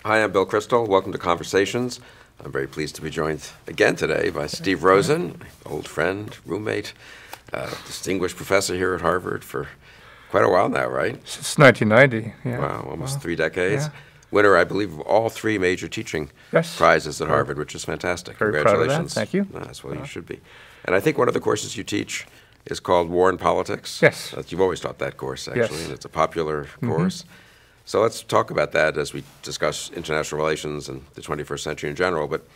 Hi, I'm Bill Kristol. Welcome to Conversations. I'm very pleased to be joined again today by Steve Rosen, old friend, roommate, distinguished professor here at Harvard for quite a while now, right? Since 1990, yeah. Wow, almost 3 decades. Yeah. Winner, I believe, of all 3 major teaching prizes at Harvard, which is fantastic. Very Congratulations. proud of that. Thank you. That's well, you should be. And I think one of the courses you teach is called War and Politics. Yes. You've always taught that course, actually, Yes. and it's a popular course. So let's talk about that as we discuss international relations and the 21st century in general, but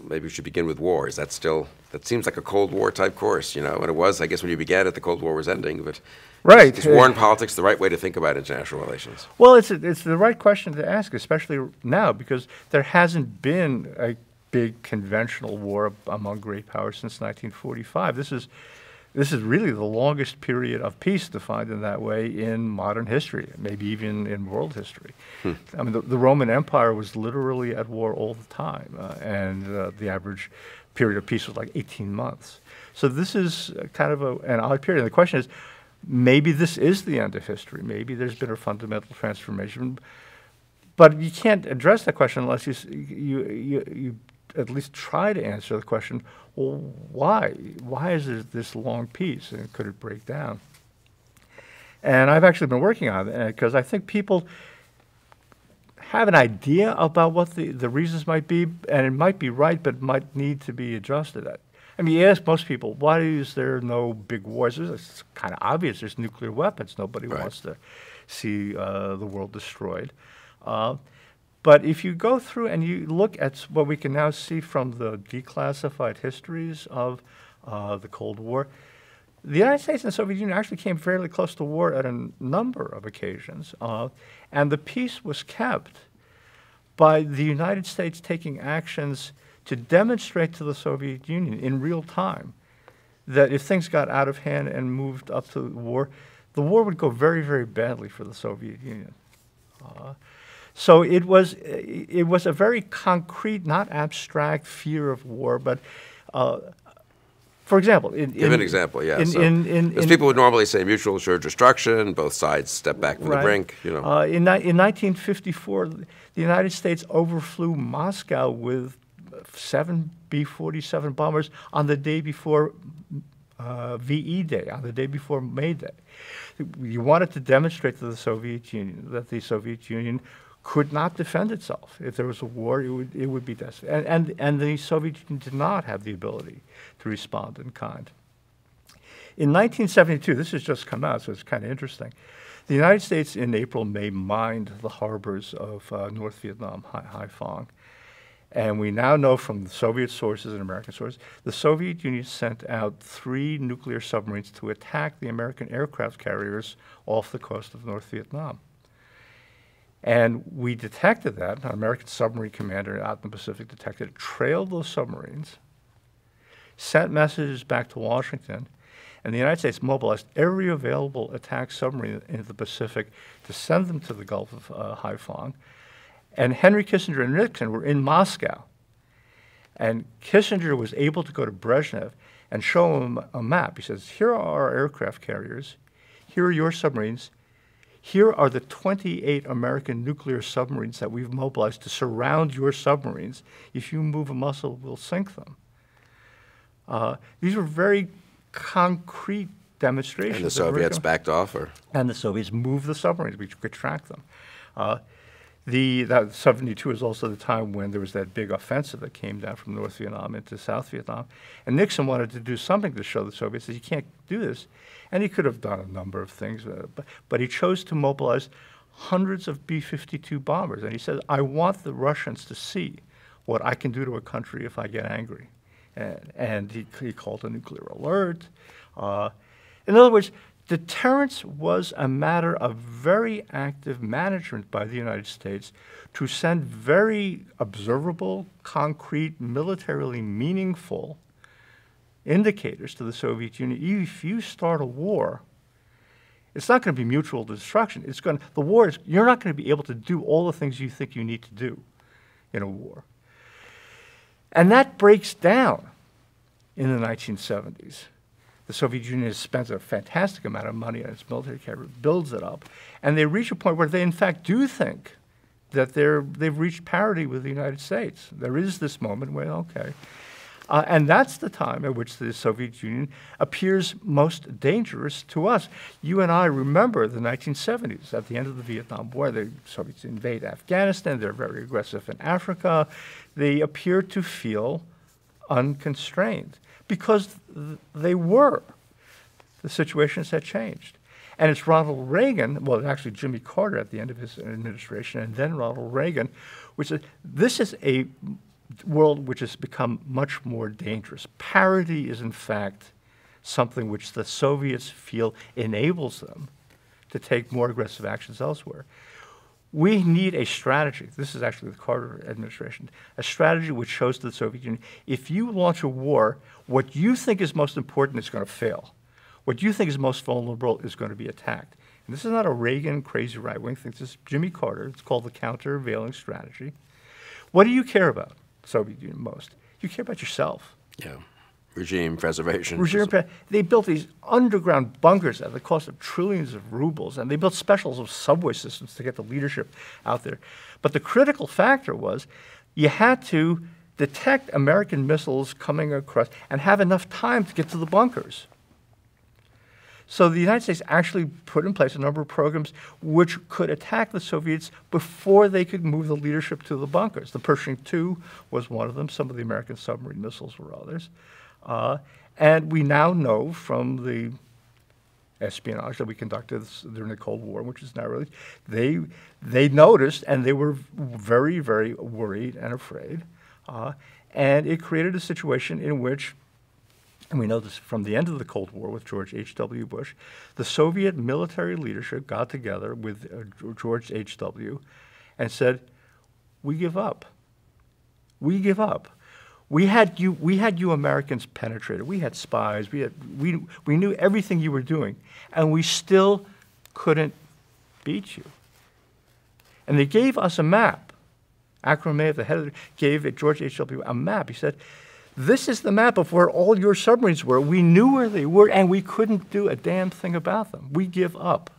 maybe we should begin with war. Is that still, that seems like a Cold War type course, you know, and it was, I guess, when you began it, the Cold War was ending, but right. Is war and politics the right way to think about international relations? Well, it's the right question to ask, especially now, because there hasn't been a big conventional war among great powers since 1945. This is really the longest period of peace defined in that way in modern history, maybe even in world history. I mean, the Roman Empire was literally at war all the time, and the average period of peace was like 18 months. So this is kind of an odd period. And the question is, maybe this is the end of history. Maybe there's been a fundamental transformation. But you can't address that question unless you at least try to answer the question, well, why? Why is there this long peace, and could it break down? And I've actually been working on it because I think people have an idea about what the reasons might be, and it might be right, but might need to be adjusted. I mean, you ask most people, why is there no big wars? It's kind of obvious. There's nuclear weapons. Nobody wants to see the world destroyed. But if you go through and you look at what we can now see from the declassified histories of the Cold War, the United States and the Soviet Union actually came fairly close to war at a number of occasions. And the peace was kept by the United States taking actions to demonstrate to the Soviet Union in real time that if things got out of hand and moved up to war, the war would go very, very badly for the Soviet Union. So it was a very concrete, not abstract fear of war, but for example, give an example, yeah. Because people would normally say mutual assured destruction, both sides step back from the brink, you know. In 1954, the United States overflew Moscow with 7 B-47 bombers on the day before VE Day, on the day before May Day. You wanted to demonstrate to the Soviet Union that the Soviet Union could not defend itself. If there was a war, it would be desperate. And the Soviet Union did not have the ability to respond in kind. In 1972, this has just come out, so it's kind of interesting. The United States in April, May mined the harbors of North Vietnam, Haiphong. And we now know from the Soviet sources and American sources, the Soviet Union sent out 3 nuclear submarines to attack the American aircraft carriers off the coast of North Vietnam. And we detected that. An American submarine commander out in the Pacific detected it, trailed those submarines, sent messages back to Washington, and the United States mobilized every available attack submarine into the Pacific to send them to the Gulf of Haiphong. And Henry Kissinger and Nixon were in Moscow. And Kissinger was able to go to Brezhnev and show him a map. He says, here are our aircraft carriers. Here are your submarines. Here are the 28 American nuclear submarines that we've mobilized to surround your submarines. If you move a muscle, we'll sink them. These were very concrete demonstrations. And the Soviets backed off? And the Soviets moved the submarines. We could track them. That 72 is also the time when there was that big offensive that came down from North Vietnam into South Vietnam. And Nixon wanted to do something to show the Soviets that you can't do this. And he could have done a number of things, but he chose to mobilize hundreds of B-52 bombers. And he said, I want the Russians to see what I can do to a country if I get angry. And he called a nuclear alert. In other words, deterrence was a matter of very active management by the United States to send very observable, concrete, militarily meaningful indicators to the Soviet Union. If you start a war, it's not going to be mutual destruction. You're not going to be able to do all the things you think you need to do in a war. And that breaks down in the 1970s. The Soviet Union has spent a fantastic amount of money on its military career, builds it up, and they reach a point where they in fact do think that they've reached parity with the United States. There is this moment where, okay. And that's the time at which the Soviet Union appears most dangerous to us. You and I remember the 1970s, at the end of the Vietnam War, the Soviets invade Afghanistan, they're very aggressive in Africa. They appear to feel unconstrained because they were. The situations had changed. And it's Ronald Reagan, well, actually Jimmy Carter at the end of his administration, and then Ronald Reagan, which is, this is a world which has become much more dangerous. Parity is, in fact, something which the Soviets feel enables them to take more aggressive actions elsewhere. We need a strategy. This is actually the Carter administration, a strategy which shows to the Soviet Union, if you launch a war, what you think is most important is going to fail. What you think is most vulnerable is going to be attacked. And this is not a Reagan crazy right-wing thing. This is Jimmy Carter. It's called the countervailing strategy. What do you care about, Soviet Union, most? You care about yourself. Yeah. Regime preservation. They built these underground bunkers at the cost of trillions of rubles, and they built special subway systems to get the leadership out there. But the critical factor was you had to detect American missiles coming across and have enough time to get to the bunkers. So the United States actually put in place a number of programs which could attack the Soviets before they could move the leadership to the bunkers. The Pershing II was one of them. Some of the American submarine missiles were others. And we now know from the espionage that we conducted during the Cold War, which is now released, they noticed and they were very, very worried and afraid. And it created a situation in which, and we know this from the end of the Cold War with George H.W. Bush, the Soviet military leadership got together with George H.W. and said, we give up. We give up. We had you Americans penetrated. We had spies. We knew everything you were doing, and we still couldn't beat you. And they gave us a map. Akram May, the head of gave George H.W. a map. He said, this is the map of where all your submarines were. We knew where they were, and we couldn't do a damn thing about them. We give up.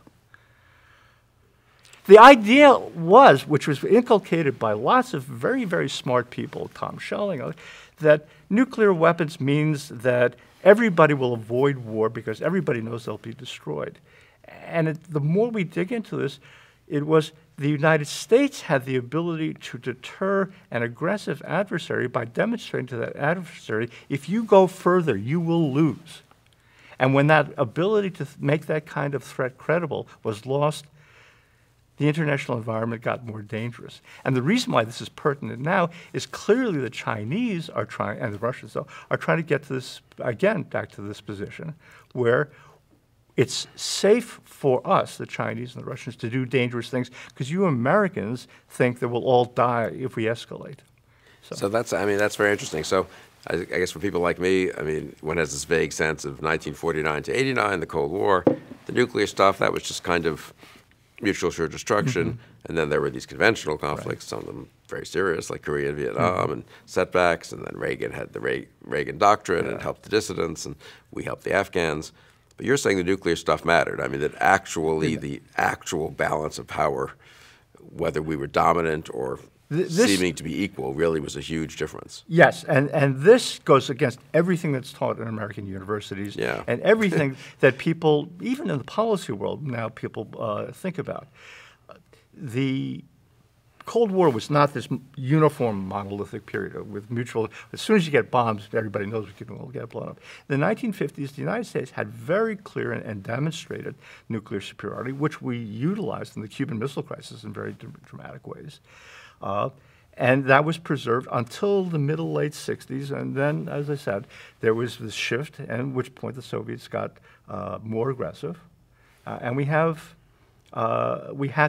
The idea was, which was inculcated by lots of very, very smart people, Tom Schelling, that nuclear weapons means that everybody will avoid war because everybody knows they'll be destroyed. And the more we dig into this, it was the United States had the ability to deter an aggressive adversary by demonstrating to that adversary, if you go further, you will lose. And when that ability to make that kind of threat credible was lost, the international environment got more dangerous. And the reason why this is pertinent now is clearly the Chinese are trying, and the Russians are trying to get to this, again, back to this position where it's safe for us, the Chinese and the Russians, to do dangerous things because you Americans think that we'll all die if we escalate. So that's very interesting. So I guess for people like me, one has this vague sense of 1949 to 89, the Cold War, the nuclear stuff, that was just kind of mutual assured destruction, and then there were these conventional conflicts, some of them very serious, like Korea and Vietnam, and setbacks, and then Reagan had the Reagan Doctrine and helped the dissidents, and we helped the Afghans. But you're saying the nuclear stuff mattered. That actually the actual balance of power, whether we were dominant or seeming to be equal, really was a huge difference. Yes, and this goes against everything that's taught in American universities and everything that people, even in the policy world now, people think about. The Cold War was not this uniform monolithic period with mutual, as soon as you get bombs, everybody knows we can all get blown up. In the 1950s, the United States had very clear and demonstrated nuclear superiority, which we utilized in the Cuban Missile Crisis in very dramatic ways. And that was preserved until the late 60s. And then, as I said, there was this shift, at which point the Soviets got more aggressive. And we had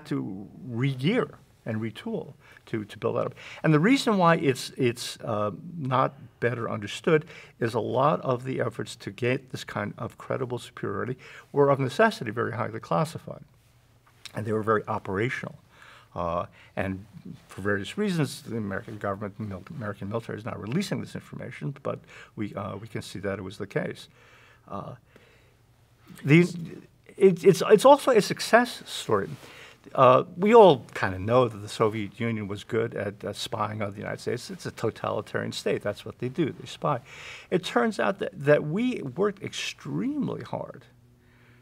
to re-gear and retool to build that up. And the reason why it's not better understood is a lot of the efforts to get this kind of credible superiority were of necessity very highly classified. And they were very operational. And for various reasons, the American government, American military is not releasing this information, but we can see that it was the case. It's also a success story. We all kind of know that the Soviet Union was good at spying on the United States. It's a totalitarian state. That's what they do. They spy. It turns out that we worked extremely hard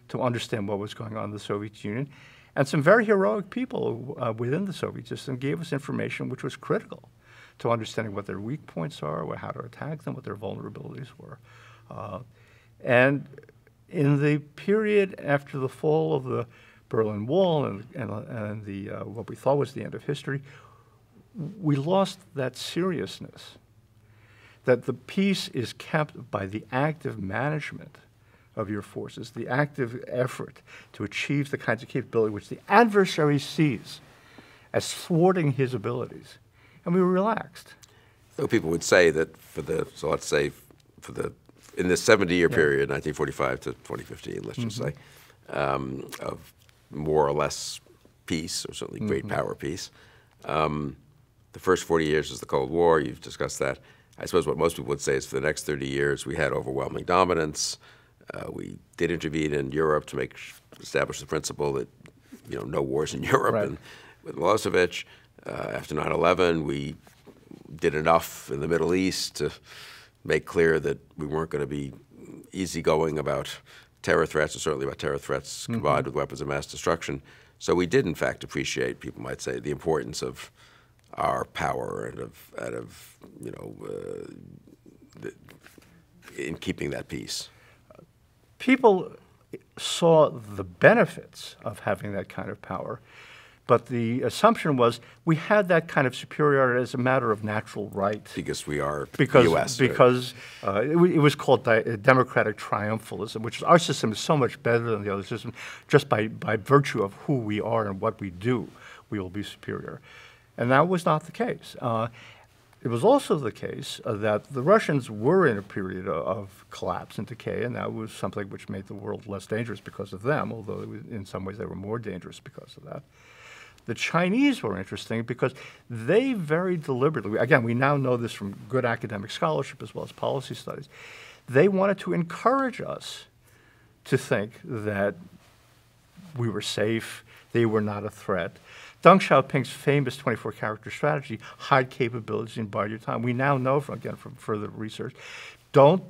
to understand what was going on in the Soviet Union. And some very heroic people within the Soviet system gave us information which was critical to understanding what their weak points are, how to attack them, what their vulnerabilities were. And in the period after the fall of the Berlin Wall and the what we thought was the end of history, we lost that seriousness, that the peace is kept by the active management of your forces, the active effort to achieve the kinds of capability which the adversary sees as thwarting his abilities. And we were relaxed. So people would say that let's say in this 70-year period, 1945 to 2015, let's just say, of more or less peace, or certainly great power peace. The first 40 years is the Cold War. You've discussed that. I suppose what most people would say is for the next 30 years, we had overwhelming dominance. We did intervene in Europe to establish the principle that, no wars in Europe. Right. And with Milosevic, after 9/11, we did enough in the Middle East to make clear that we weren't going to be easygoing about terror threats, or certainly about terror threats combined with weapons of mass destruction. So we did, in fact, appreciate, people might say, the importance of our power and in keeping that peace. People saw the benefits of having that kind of power, but the assumption was we had that kind of superiority as a matter of natural right. Because we are the U.S. Because it was called democratic triumphalism, which our system is so much better than the other system. Just by virtue of who we are and what we do, we will be superior. And that was not the case. It was also the case that the Russians were in a period of collapse and decay, and that was something which made the world less dangerous because of them, although in some ways they were more dangerous because of that. The Chinese were interesting because they very deliberately, again, we now know this from good academic scholarship as well as policy studies, they wanted to encourage us to think that we were safe, they were not a threat. Deng Xiaoping's famous 24-character strategy, hide capabilities and bide your time. We now know, from further research, don't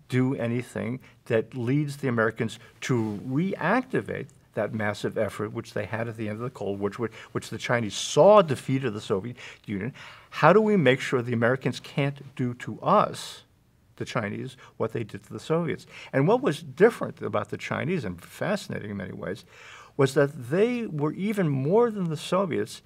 do anything that leads the Americans to reactivate that massive effort which they had at the end of the Cold War, which the Chinese saw defeated the Soviet Union. How do we make sure the Americans can't do to us, the Chinese, what they did to the Soviets? And what was different about the Chinese, and fascinating in many ways, was that they were even more than the Soviets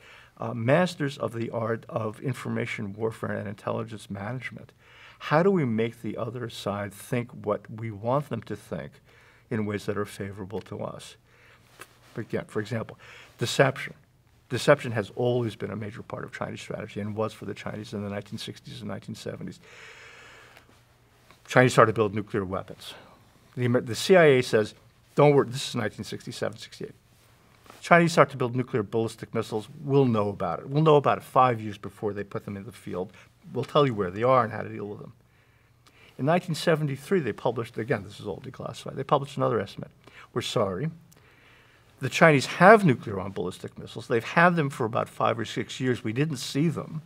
masters of the art of information warfare and intelligence management. How do we make the other side think what we want them to think in ways that are favorable to us? Again, for example, deception. Deception has always been a major part of Chinese strategy and was for the Chinese in the 1960s and 1970s. Chinese started to build nuclear weapons. The CIA says, don't worry, this is 1967, 68. Chinese start to build nuclear ballistic missiles. We'll know about it. We'll know about it 5 years before they put them in the field. We'll tell you where they are and how to deal with them. In 1973, they published, again, this is all declassified, they published another estimate. We're sorry. The Chinese have nuclear-armed ballistic missiles. They've had them for about 5 or 6 years. We didn't see them.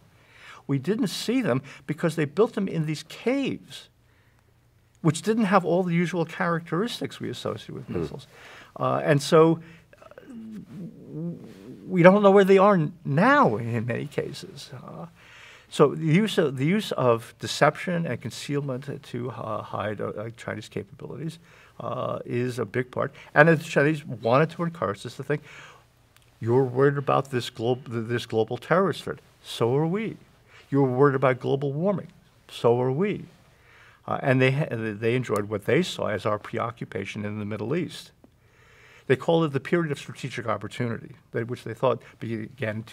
We didn't see them because they built them in these caves, which didn't have all the usual characteristics we associate with missiles. And so we don't know where they are now in many cases. So the use of deception and concealment to hide Chinese capabilities is a big part. And the Chinese wanted to encourage us to think, you're worried about this global terrorist threat. So are we. You're worried about global warming. So are we. And they enjoyed what they saw as our preoccupation in the Middle East. They called it the period of strategic opportunity, which they thought began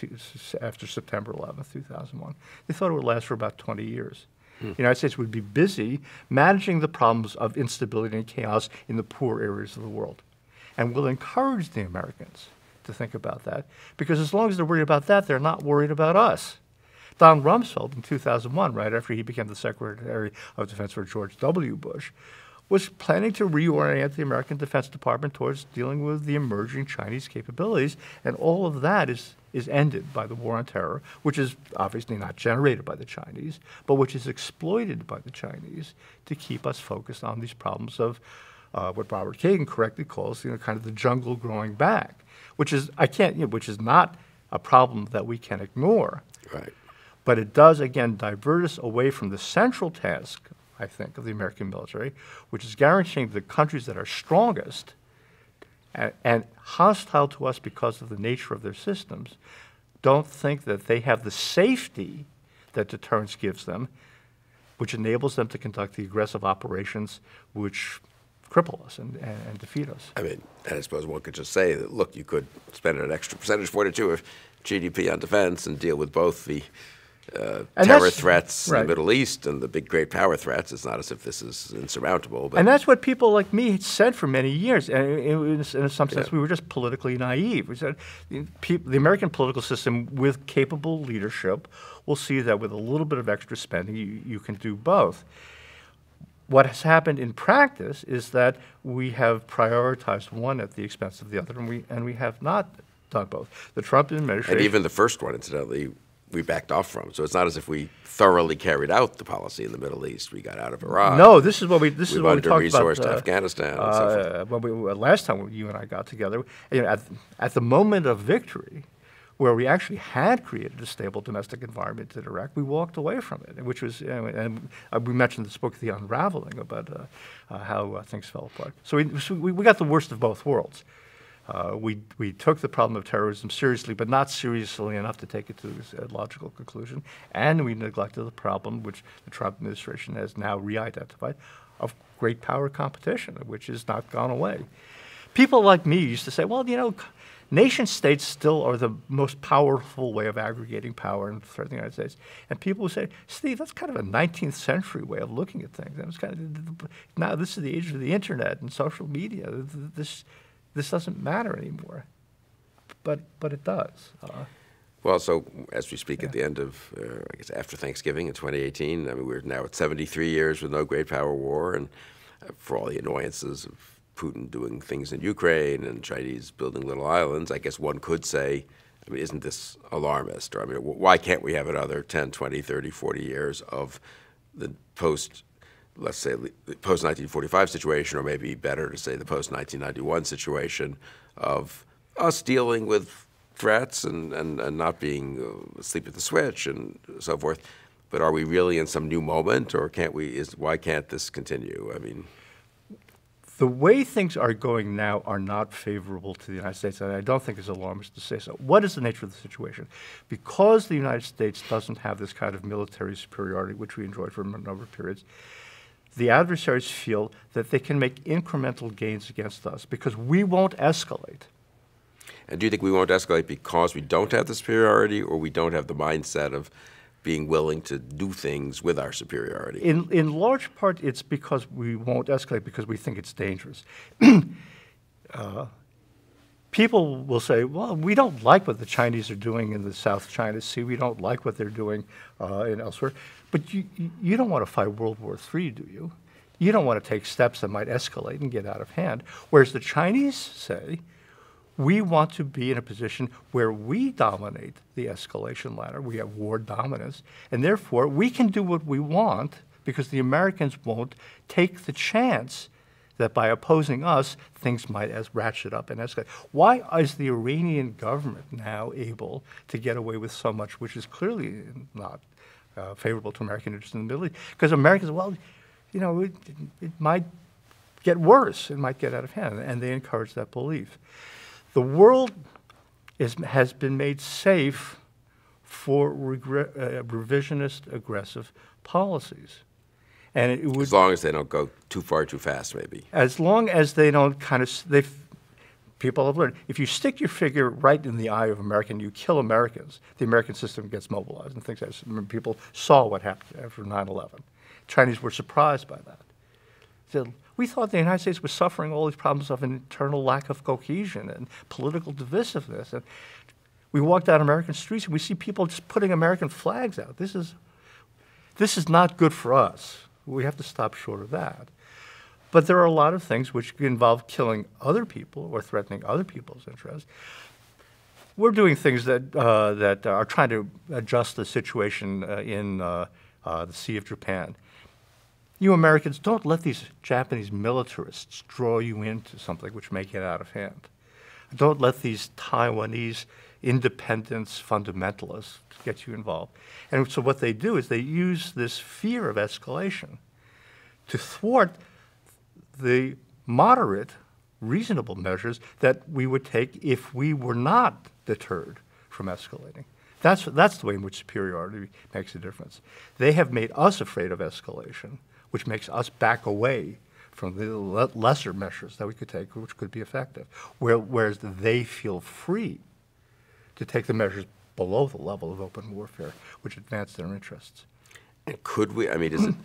after September 11th, 2001. They thought it would last for about 20 years. The United States would be busy managing the problems of instability and chaos in the poor areas of the world. And we'll encourage the Americans to think about that, because as long as they're worried about that, they're not worried about us. Don Rumsfeld in 2001, right after he became the Secretary of Defense for George W. Bush, was planning to reorient the American Defense Department towards dealing with the emerging Chinese capabilities, and all of that is ended by the war on terror, which is obviously not generated by the Chinese, but which is exploited by the Chinese to keep us focused on these problems of what Robert Kagan correctly calls, kind of the jungle growing back, which is which is not a problem that we can ignore. Right. But it does, again, divert us away from the central task, I think, of the American military, which is guaranteeing the countries that are strongest and hostile to us because of the nature of their systems don't think that they have the safety that deterrence gives them, which enables them to conduct the aggressive operations which cripple us and defeat us. I mean, and I suppose one could just say that, look, you could spend an extra percentage point or two of GDP on defense and deal with both the terror threats in the Middle East and the big great power threats. It's not as if this is insurmountable. But and that's what people like me said for many years. And in some sense, we were just politically naive. We said the American political system with capable leadership will see that with a little bit of extra spending, you can do both. What has happened in practice is that we have prioritized one at the expense of the other, and we have not done both. The Trump administration— And even the first one, incidentally, we backed off from. So it's not as if we thoroughly carried out the policy in the Middle East. We got out of Iraq. No, this is what we talked about. Under-resourced Afghanistan and so forth. Last time you and I got together, at the moment of victory, where we actually had created a stable domestic environment in Iraq, we walked away from it, which was, and we mentioned this book, The Unraveling, about how things fell apart. So we got the worst of both worlds. We took the problem of terrorism seriously, but not seriously enough to take it to a logical conclusion, and we neglected the problem, which the Trump administration has now re-identified, of great power competition, which has not gone away. People like me used to say, well, nation-states still are the most powerful way of aggregating power and threatening the United States. And people would say, Steve, that's kind of a 19th century way of looking at things. And it's kind of, now this is the age of the internet and social media. This doesn't matter anymore. But it does. Well, so as we speak at the end of, I guess, after Thanksgiving in 2018, I mean, we're now at 73 years with no great power war, and for all the annoyances of Putin doing things in Ukraine and Chinese building little islands, I guess one could say, I mean, isn't this alarmist? Or, I mean, why can't we have another 10, 20, 30, 40 years of the let's say, the post-1945 situation, or maybe better to say the post-1991 situation of us dealing with threats and not being asleep at the switch and so forth. But are we really in some new moment, or why can't this continue? I mean, the way things are going now are not favorable to the United States, and I don't think it's alarmist to say so. What is the nature of the situation? Because the United States doesn't have this kind of military superiority, which we enjoyed for a number of periods, the adversaries feel that they can make incremental gains against us because we won't escalate. And do you think we won't escalate because we don't have the superiority, or we don't have the mindset of being willing to do things with our superiority? In large part, it's because we won't escalate because we think it's dangerous. People will say, well, we don't like what the Chinese are doing in the South China Sea. We don't like what they're doing in elsewhere. But you don't want to fight World War III, do you? You don't want to take steps that might escalate and get out of hand. Whereas the Chinese say, we want to be in a position where we dominate the escalation ladder. We have war dominance. And therefore, we can do what we want because the Americans won't take the chance that by opposing us, things might ratchet up and escalate. Why is the Iranian government now able to get away with so much, which is clearly not favorable to American interests in the Middle East? Because Americans, well, it might get worse. It might get out of hand, and they encourage that belief. The world has been made safe for revisionist, aggressive policies. And it would, as long as they don't go too far too fast, maybe. As long as they don't people have learned, if you stick your finger right in the eye of American, you kill Americans, the American system gets mobilized and things like that. Remember, people saw what happened after 9/11. Chinese were surprised by that. So we thought the United States was suffering all these problems of an internal lack of cohesion and political divisiveness. And we walk down American streets and we see people just putting American flags out. This is not good for us. We have to stop short of that. But there are a lot of things which involve killing other people or threatening other people's interests. We're doing things that are trying to adjust the situation in the Sea of Japan. You Americans, don't let these Japanese militarists draw you into something which may get out of hand. Don't let these Taiwanese independence fundamentalists get you involved. And so what they do is they use this fear of escalation to thwart the moderate, reasonable measures that we would take if we were not deterred from escalating. That's the way in which superiority makes a difference. They have made us afraid of escalation, which makes us back away from the lesser measures that we could take, which could be effective, whereas they feel free to take the measures below the level of open warfare, which advance their interests. And could we, I mean, is it,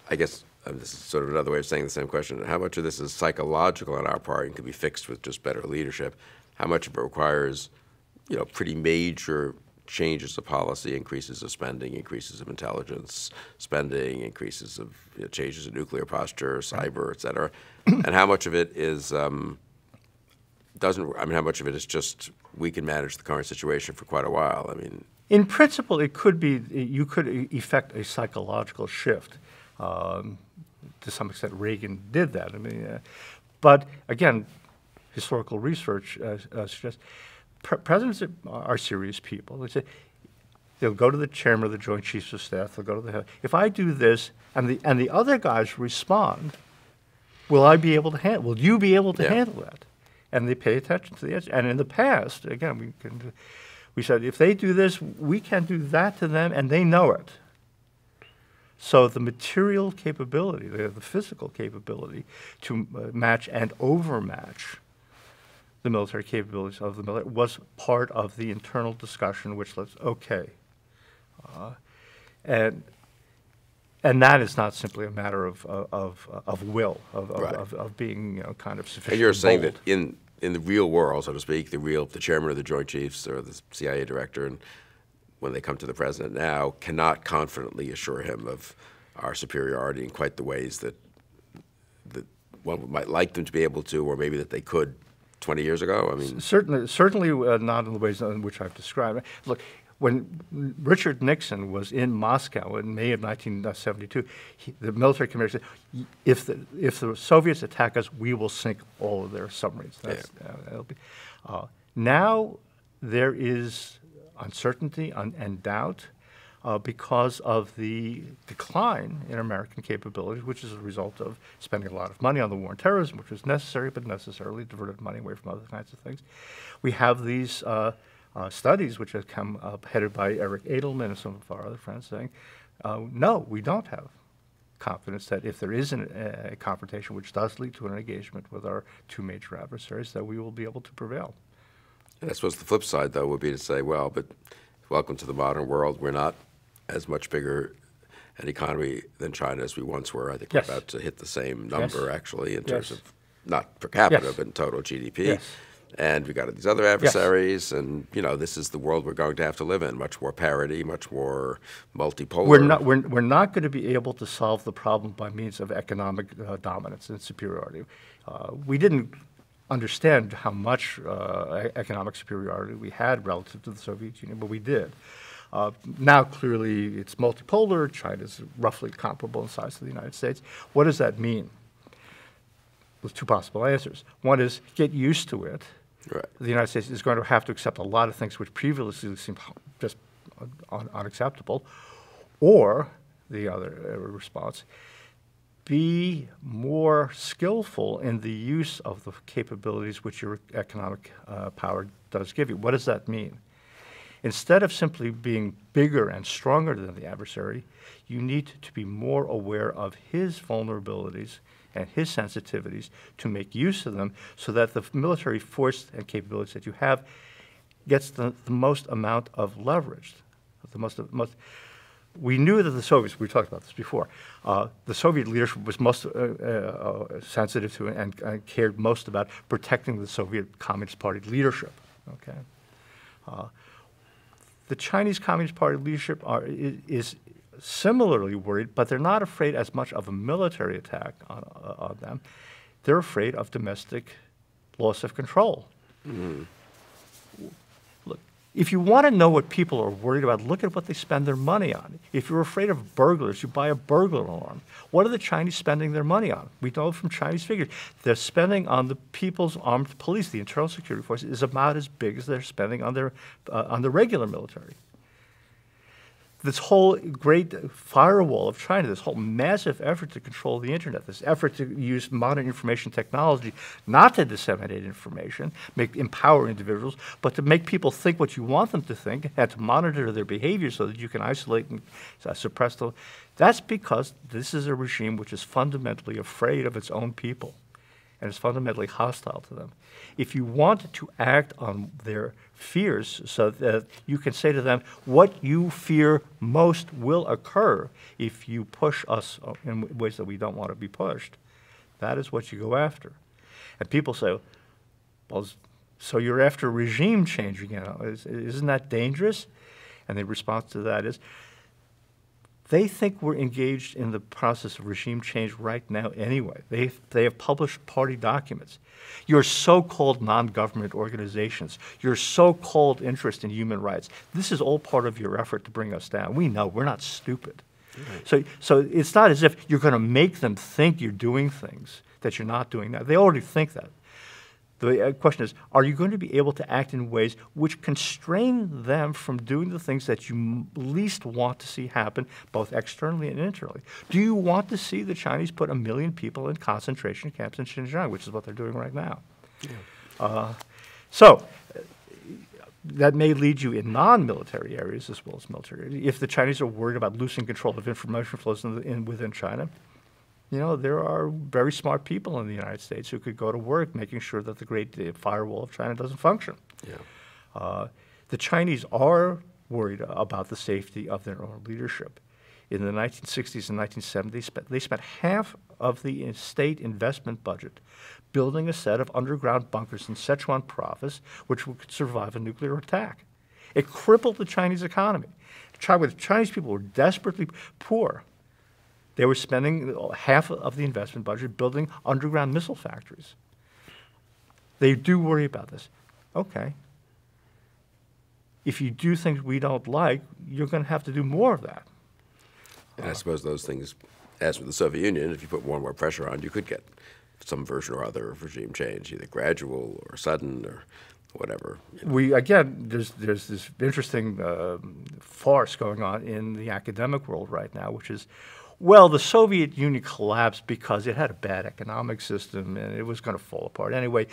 I guess this is sort of another way of saying the same question, how much of this is psychological on our part and can be fixed with just better leadership? How much of it requires, you know, pretty major changes of policy, increases of spending, increases of intelligence spending, increases of changes in nuclear posture, cyber, et cetera? And how much of it is, how much of it is just we can manage the current situation for quite a while? I mean, in principle, it could be, you could effect a psychological shift. To some extent, Reagan did that. I mean, but again, historical research suggests presidents are serious people. They say they'll go to the chairman of the Joint Chiefs of Staff. They'll go to the head. If I do this, and the other guys respond, will I be able to handle? Will you be able to handle that? And they pay attention to the edge. And in the past, again, we said if they do this, we can do that to them, and they know it. So the material capability, the physical capability to match and overmatch the military capabilities of the military was part of the internal discussion, which was okay. And that is not simply a matter of will, of being kind of sufficient. And you're saying bold. that in the real world, so to speak, the chairman of the Joint Chiefs or the CIA director, and when they come to the president now, cannot confidently assure him of our superiority in quite the ways that one might like them to be able to, or maybe that they could 20 years ago? I mean, certainly not in the ways in which I've described. Look, when Richard Nixon was in Moscow in May of 1972, the military commander said, if the Soviets attack us, we will sink all of their submarines. Now there is uncertainty and doubt because of the decline in American capabilities, which is a result of spending a lot of money on the war on terrorism, which was necessary, but necessarily diverted money away from other kinds of things. We have these studies which have come up, headed by Eric Edelman and some of our other friends, saying, no, we don't have confidence that if there is a confrontation which does lead to an engagement with our two major adversaries, that we will be able to prevail. And I suppose the flip side, though, would be to say, well, but welcome to the modern world. We're not as much bigger an economy than China as we once were. I think we're about to hit the same number, actually, in terms of not per capita, but in total GDP. And we got these other adversaries, and this is the world we're going to have to live in. Much more parity, much more multipolar. We're not going to be able to solve the problem by means of economic dominance and superiority. We didn't understand how much economic superiority we had relative to the Soviet Union, but we did. Now, clearly, it's multipolar. China's roughly comparable in size to the United States. What does that mean? There's two possible answers. One is get used to it. Right. The United States is going to have to accept a lot of things which previously seemed just unacceptable. Or, the other response, be more skillful in the use of the capabilities which your economic power does give you. What does that mean? Instead of simply being bigger and stronger than the adversary, you need to be more aware of his vulnerabilities and his sensitivities to make use of them so that the military force and capabilities that you have gets the most amount of leverage. We knew that the Soviets, we talked about this before, the Soviet leadership was most sensitive to and cared most about protecting the Soviet Communist Party leadership. Okay. The Chinese Communist Party leadership is similarly worried, but they're not afraid as much of a military attack on them. They're afraid of domestic loss of control. Look, if you want to know what people are worried about, look at what they spend their money on. If you're afraid of burglars, you buy a burglar alarm. What are the Chinese spending their money on? We know from Chinese figures. They're spending on the People's Armed Police, the Internal Security Force, is about as big as they're spending on the regular military. This whole great firewall of China, this whole massive effort to control the internet, this effort to use modern information technology not to disseminate information, empower individuals, but to make people think what you want them to think and to monitor their behavior so that you can isolate and suppress them. That's because this is a regime which is fundamentally afraid of its own people and is fundamentally hostile to them. If you want to act on their fears so that you can say to them, what you fear most will occur if you push us in ways that we don't want to be pushed, that is what you go after. And people say, well, so you're after regime change again. Isn't that dangerous? And the response to that is, they think we're engaged in the process of regime change right now anyway. They have published party documents. Your so-called non-government organizations, your so-called interest in human rights, this is all part of your effort to bring us down. We know, we're not stupid. Right. So it's not as if you're going to make them think you're doing things that you're not doing now. They already think that. The question is, are you going to be able to act in ways which constrain them from doing the things that you least want to see happen, both externally and internally? Do you want to see the Chinese put 1 million people in concentration camps in Xinjiang, which is what they're doing right now? Yeah. So that may lead you in non-military areas as well as military areas. If the Chinese are worried about losing control of information flows within China, you know, there are very smart people in the United States who could go to work making sure that the great firewall of China doesn't function. Yeah. The Chinese are worried about the safety of their own leadership. In the 1960s and 1970s, they spent half of the state investment budget building a set of underground bunkers in Sichuan province which could survive a nuclear attack. It crippled the Chinese economy. The Chinese people were desperately poor. They were spending half of the investment budget building underground missile factories. They do worry about this. Okay. If you do things we don't like, you're going to have to do more of that. And I suppose those things, as with the Soviet Union, if you put more and more pressure on, you could get some version or other of regime change, either gradual or sudden or whatever. You know. There's this interesting farce going on in the academic world right now, which is, well, the Soviet Union collapsed because it had a bad economic system and it was going to fall apart. Anyway,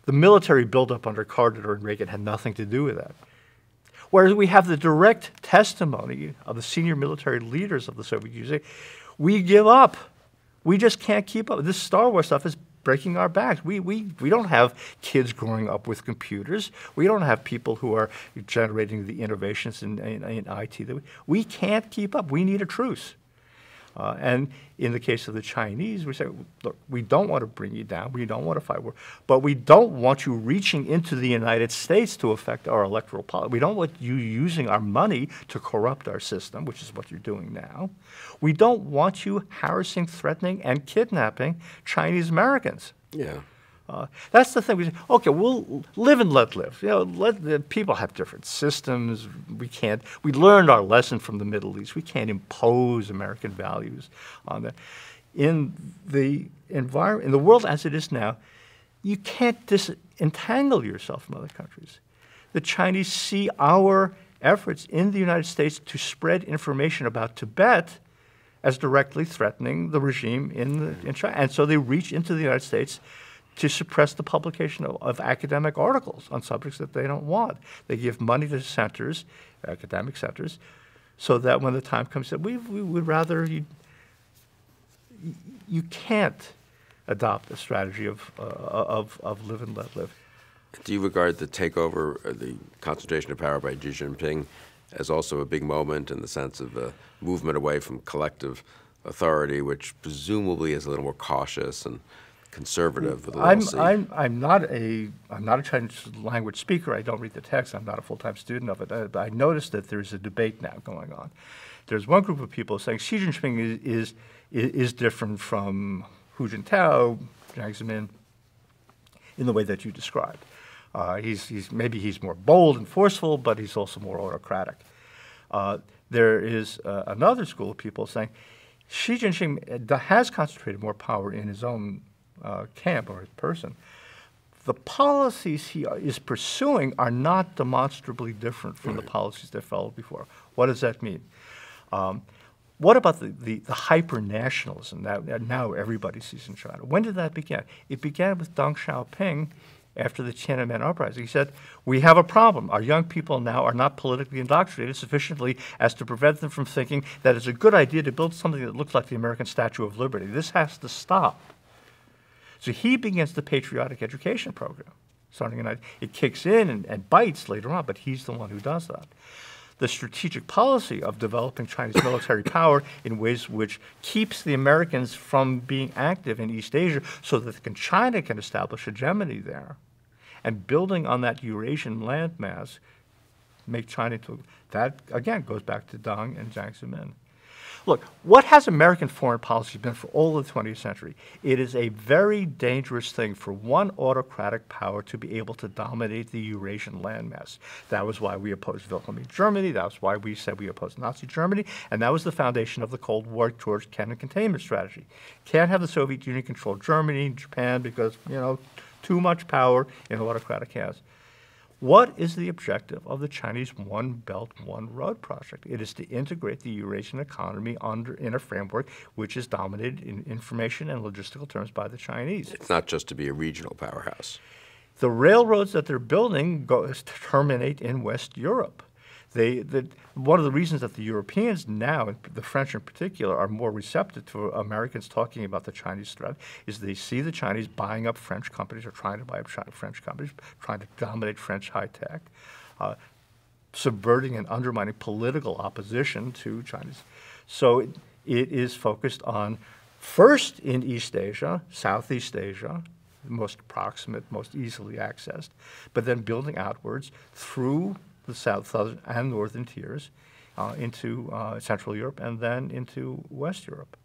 the military buildup under Carter and Reagan had nothing to do with that. Whereas we have the direct testimony of the senior military leaders of the Soviet Union, we give up. We just can't keep up. This Star Wars stuff is breaking our backs. We don't have kids growing up with computers. We don't have people who are generating the innovations in IT. We can't keep up. We need a truce. And in the case of the Chinese, we say, look, we don't want to bring you down. We don't want to fight war. But we don't want you reaching into the United States to affect our electoral policy. We don't want you using our money to corrupt our system, which is what you're doing now. We don't want you harassing, threatening, and kidnapping Chinese Americans. Yeah. That's the thing. We say, okay, we'll live and let live. You know, people have different systems. We learned our lesson from the Middle East. We can't impose American values on that. In the environment, in the world as it is now, you can't disentangle yourself from other countries. The Chinese see our efforts in the United States to spread information about Tibet as directly threatening the regime in China. And so they reach into the United States to suppress the publication of academic articles on subjects that they don't want. They give money to centers, academic centers, so that when the time comes, we would rather you can't adopt a strategy of live and let live. Do you regard the takeover, the concentration of power by Xi Jinping, as also a big moment in the sense of a movement away from collective authority, which presumably is a little more cautious and conservative with a little C. I'm not a Chinese language speaker. I don't read the text. I'm not a full-time student of it. But I noticed that there's a debate now going on. There's one group of people saying Xi Jinping is different from Hu Jintao, Jiang Zemin, in the way that you described. Maybe he's more bold and forceful, but he's also more autocratic. There is another school of people saying Xi Jinping has concentrated more power in his own camp or his person. The policies he is pursuing are not demonstrably different from the policies that followed before. What does that mean? What about the hyper-nationalism that now everybody sees in China? When did that begin? It began with Deng Xiaoping after the Tiananmen uprising. He said, we have a problem. Our young people now are not politically indoctrinated sufficiently as to prevent them from thinking that it's a good idea to build something that looks like the American Statue of Liberty. This has to stop. So he begins the patriotic education program. It kicks in and bites later on, but he's the one who does that. The strategic policy of developing Chinese military power in ways which keeps the Americans from being active in East Asia so that China can establish hegemony there, and building on that Eurasian landmass, make China to, that again goes back to Deng and Jiang Zemin. Look, what has American foreign policy been for all of the 20th century? It is a very dangerous thing for one autocratic power to be able to dominate the Eurasian landmass. That was why we opposed Wilhelmine Germany. That was why we said we opposed Nazi Germany. And that was the foundation of the Cold War towards cannon containment strategy. Can't have the Soviet Union control Germany and Japan because, too much power in autocratic hands. What is the objective of the Chinese One Belt, One Road project? It is to integrate the Eurasian economy in a framework which is dominated in information and logistical terms by the Chinese. It's not just to be a regional powerhouse. The railroads that they're building terminate in West Europe. One of the reasons that the Europeans now, the French in particular, are more receptive to Americans talking about the Chinese threat is they see the Chinese buying up French companies or trying to buy up French companies, trying to dominate French high tech, subverting and undermining political opposition to Chinese. So it is focused on first in East Asia, Southeast Asia, most proximate, most easily accessed, but then building outwards through the southern and northern tiers into Central Europe and then into West Europe.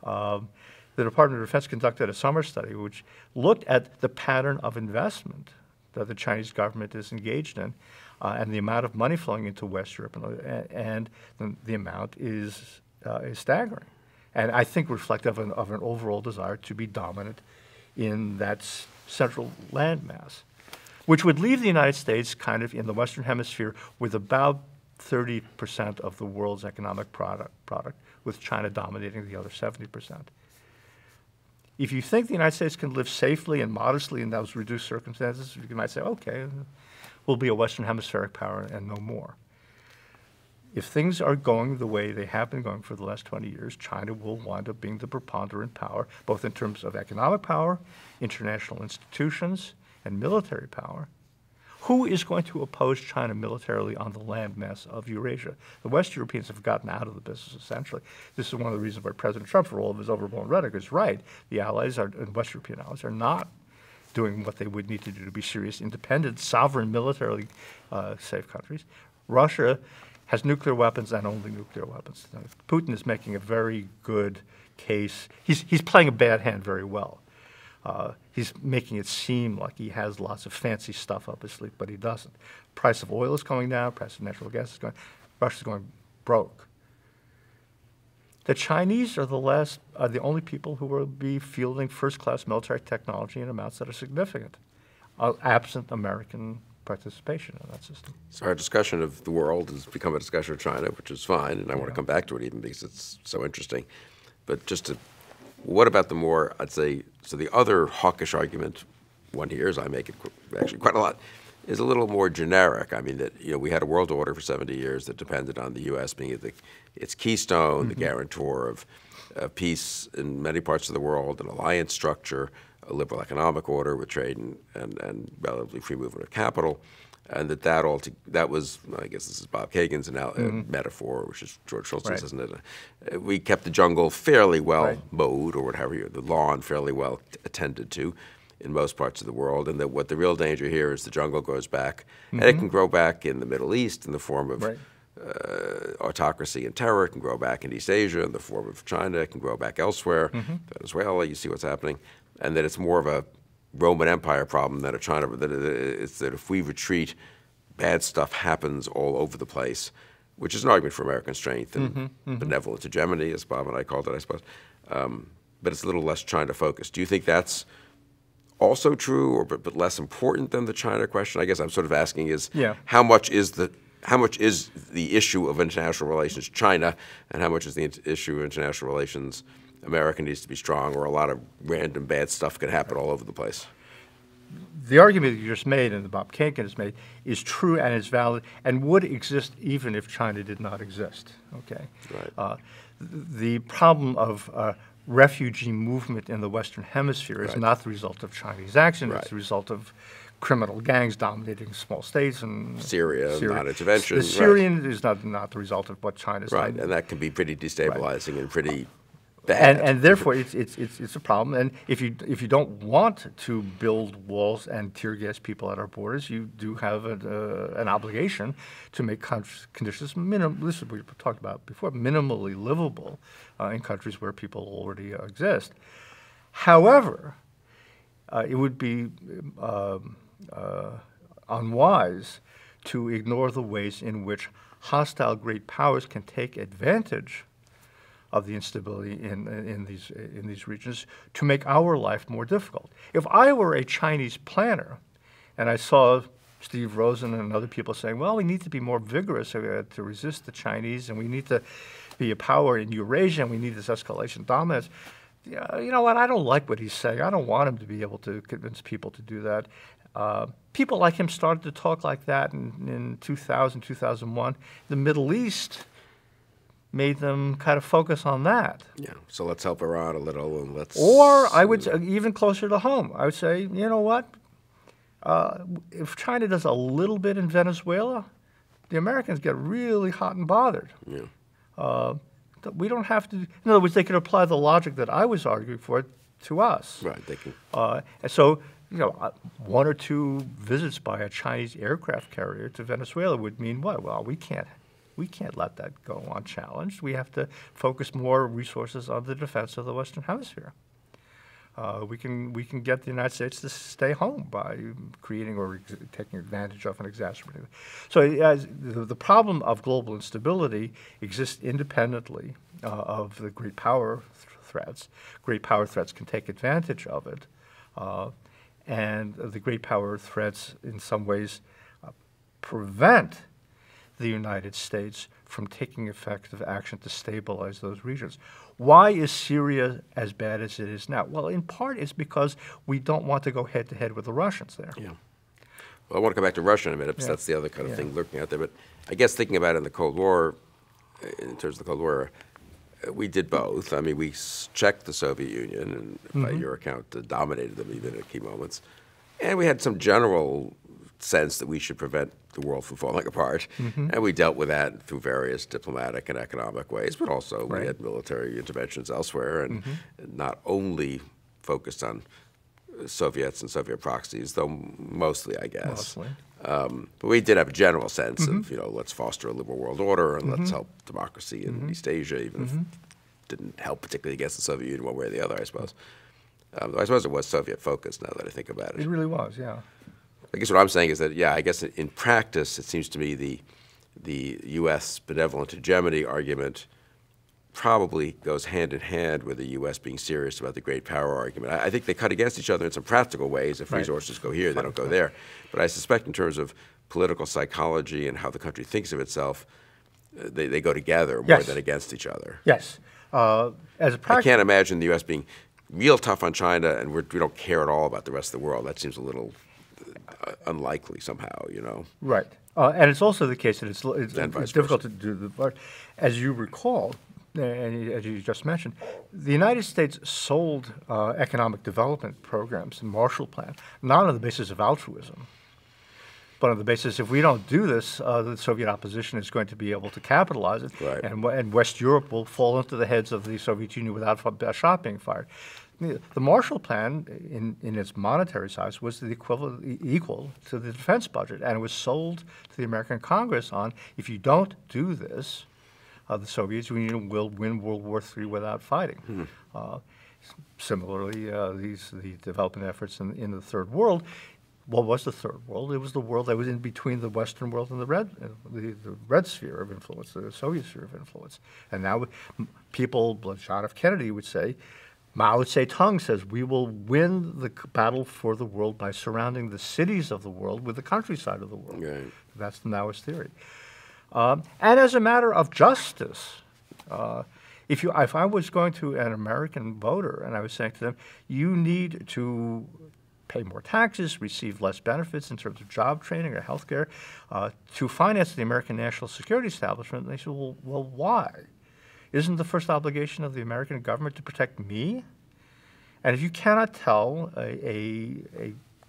The Department of Defense conducted a summer study which looked at the pattern of investment that the Chinese government is engaged in and the amount of money flowing into West Europe, and the amount is staggering. And I think reflective of an overall desire to be dominant in that central landmass, which would leave the United States kind of in the Western Hemisphere with about 30% of the world's economic product, with China dominating the other 70%. If you think the United States can live safely and modestly in those reduced circumstances, you might say, okay, we'll be a Western Hemispheric power and no more. If things are going the way they have been going for the last 20 years, China will wind up being the preponderant power, both in terms of economic power, international institutions, and military power. Who is going to oppose China militarily on the landmass of Eurasia? The West Europeans have gotten out of the business, essentially. This is one of the reasons why President Trump, for all of his overblown rhetoric, is right. The allies, and West European allies, are not doing what they would need to do to be serious, independent, sovereign, militarily safe countries. Russia has nuclear weapons and only nuclear weapons. Putin is making a very good case. He's playing a bad hand very well. He's making it seem like he has lots of fancy stuff up his sleeve, but he doesn't. Price of oil is going down, price of natural gas is going, Russia's going broke. The Chinese are the only people who will be fielding first-class military technology in amounts that are significant, absent American participation in that system. So our discussion of the world has become a discussion of China, which is fine, and I want to come back to it even because it's so interesting. But what about the more, I'd say, so the other hawkish argument one hears, I make it actually quite a lot, is a little more generic. I mean, that we had a world order for 70 years that depended on the U.S. being its keystone, the guarantor of peace in many parts of the world, an alliance structure, a liberal economic order with trade and relatively free movement of capital, and that was, I guess this is Bob Kagan's metaphor, which is George Shultz's, Right. isn't it? We kept the jungle fairly well Right. mowed, or the lawn fairly well attended to in most parts of the world, and that what the real danger here is the jungle grows back, and it can grow back in the Middle East in the form of Right. autocracy and terror. It can grow back in East Asia in the form of China. It can grow back elsewhere, Venezuela. You see what's happening, and that it's more of a Roman Empire problem than a China. It's that if we retreat, bad stuff happens all over the place, which is an argument for American strength and benevolent hegemony, as Bob and I called it, I suppose. But it's a little less China focused. Do you think that's also true, or but less important than the China question? I guess I'm sort of asking is how much is the issue of international relations China, and how much is the issue of international relations America needs to be strong, or a lot of random bad stuff could happen all over the place? The argument that you just made and that Bob Kagan has made is true and is valid and would exist even if China did not exist. Okay. Right. The problem of refugee movement in the Western Hemisphere is not the result of Chinese action. Right. It's the result of criminal gangs dominating small states and Syria. Non-intervention. The Syrian is not the result of what China's right, done. and that can be pretty destabilizing and pretty bad. And therefore, it's a problem. And if you don't want to build walls and tear gas people at our borders, you do have an obligation to make conditions this is what we talked about before, minimally livable in countries where people already exist. However, it would be unwise to ignore the ways in which hostile great powers can take advantage of the instability in these regions to make our life more difficult. If I were a Chinese planner and I saw Steve Rosen and other people saying, well, we need to be more vigorous to resist the Chinese, and we need to be a power in Eurasia, and we need this escalation dominance, you know what, I don't like what he's saying. I don't want him to be able to convince people to do that. People like him started to talk like that in 2000, 2001. The Middle East made them kind of focus on that. Yeah, so let's help Iran a little, and let's... Or I would say, even closer to home, I would say, you know what? If China does a little bit in Venezuela, the Americans get really hot and bothered. Yeah. We don't have to... In other words, they could apply the logic that I was arguing for to us. Right, they can... And so, you know, one or two visits by a Chinese aircraft carrier to Venezuela would mean what? Well, we can't let that go unchallenged. We have to focus more resources on the defense of the Western Hemisphere. We can get the United States to stay home by creating or taking advantage of and exacerbating. So the problem of global instability exists independently of the great power threats. Great power threats can take advantage of it, and the great power threats in some ways prevent the United States from taking effective action to stabilize those regions. Why is Syria as bad as it is now? Well, in part it's because we don't want to go head-to-head with the Russians there. Yeah. Well, I want to come back to Russia in a minute, because that's the other kind of thing lurking out there. But I guess thinking about it in the Cold War, in terms of the Cold War, we did both. I mean, we checked the Soviet Union, and by your account, dominated them even at key moments. And we had some general sense that we should prevent the world from falling apart. And we dealt with that through various diplomatic and economic ways, but also we had military interventions elsewhere, and not only focused on Soviets and Soviet proxies, though mostly, I guess. Mostly. But we did have a general sense of, you know, let's foster a liberal world order, and let's help democracy in East Asia, even if it didn't help particularly against the Soviet Union one way or the other, I suppose. I suppose it was Soviet-focused, now that I think about it. It really was, yeah. I guess what I'm saying is that, yeah, I guess in practice, it seems to me the U.S. benevolent hegemony argument probably goes hand in hand with the U.S. being serious about the great power argument. I think they cut against each other in some practical ways. If resources go here, they don't go there. But I suspect in terms of political psychology and how the country thinks of itself, they go together more than against each other. Yes. As a I can't imagine the U.S. being real tough on China and we don't care at all about the rest of the world. That seems a little unlikely somehow, you know. Right. And it's also the case that it's difficult to do the... As you recall, and as you just mentioned, the United States sold economic development programs and Marshall Plan, not on the basis of altruism, but on the basis if we don't do this, the Soviet opposition is going to be able to capitalize it, Right. and West Europe will fall into the heads of the Soviet Union without a shot being fired. The Marshall Plan, in its monetary size, was the equal to the defense budget, and it was sold to the American Congress on, if you don't do this, the Soviet Union will win World War III without fighting. Similarly, the development efforts in the Third World. What was the Third World? It was the world that was in between the Western world and the red sphere of influence, the Soviet sphere of influence. And now people, John F. Kennedy would say, Mao Zedong says, we will win the battle for the world by surrounding the cities of the world with the countryside of the world. Right. That's the Maoist theory. And as a matter of justice, if I was going to an American voter and I was saying to them, you need to pay more taxes, receive less benefits in terms of job training or health care, to finance the American national security establishment, and they said, well, why? Isn't the first obligation of the American government to protect me? And if you cannot tell a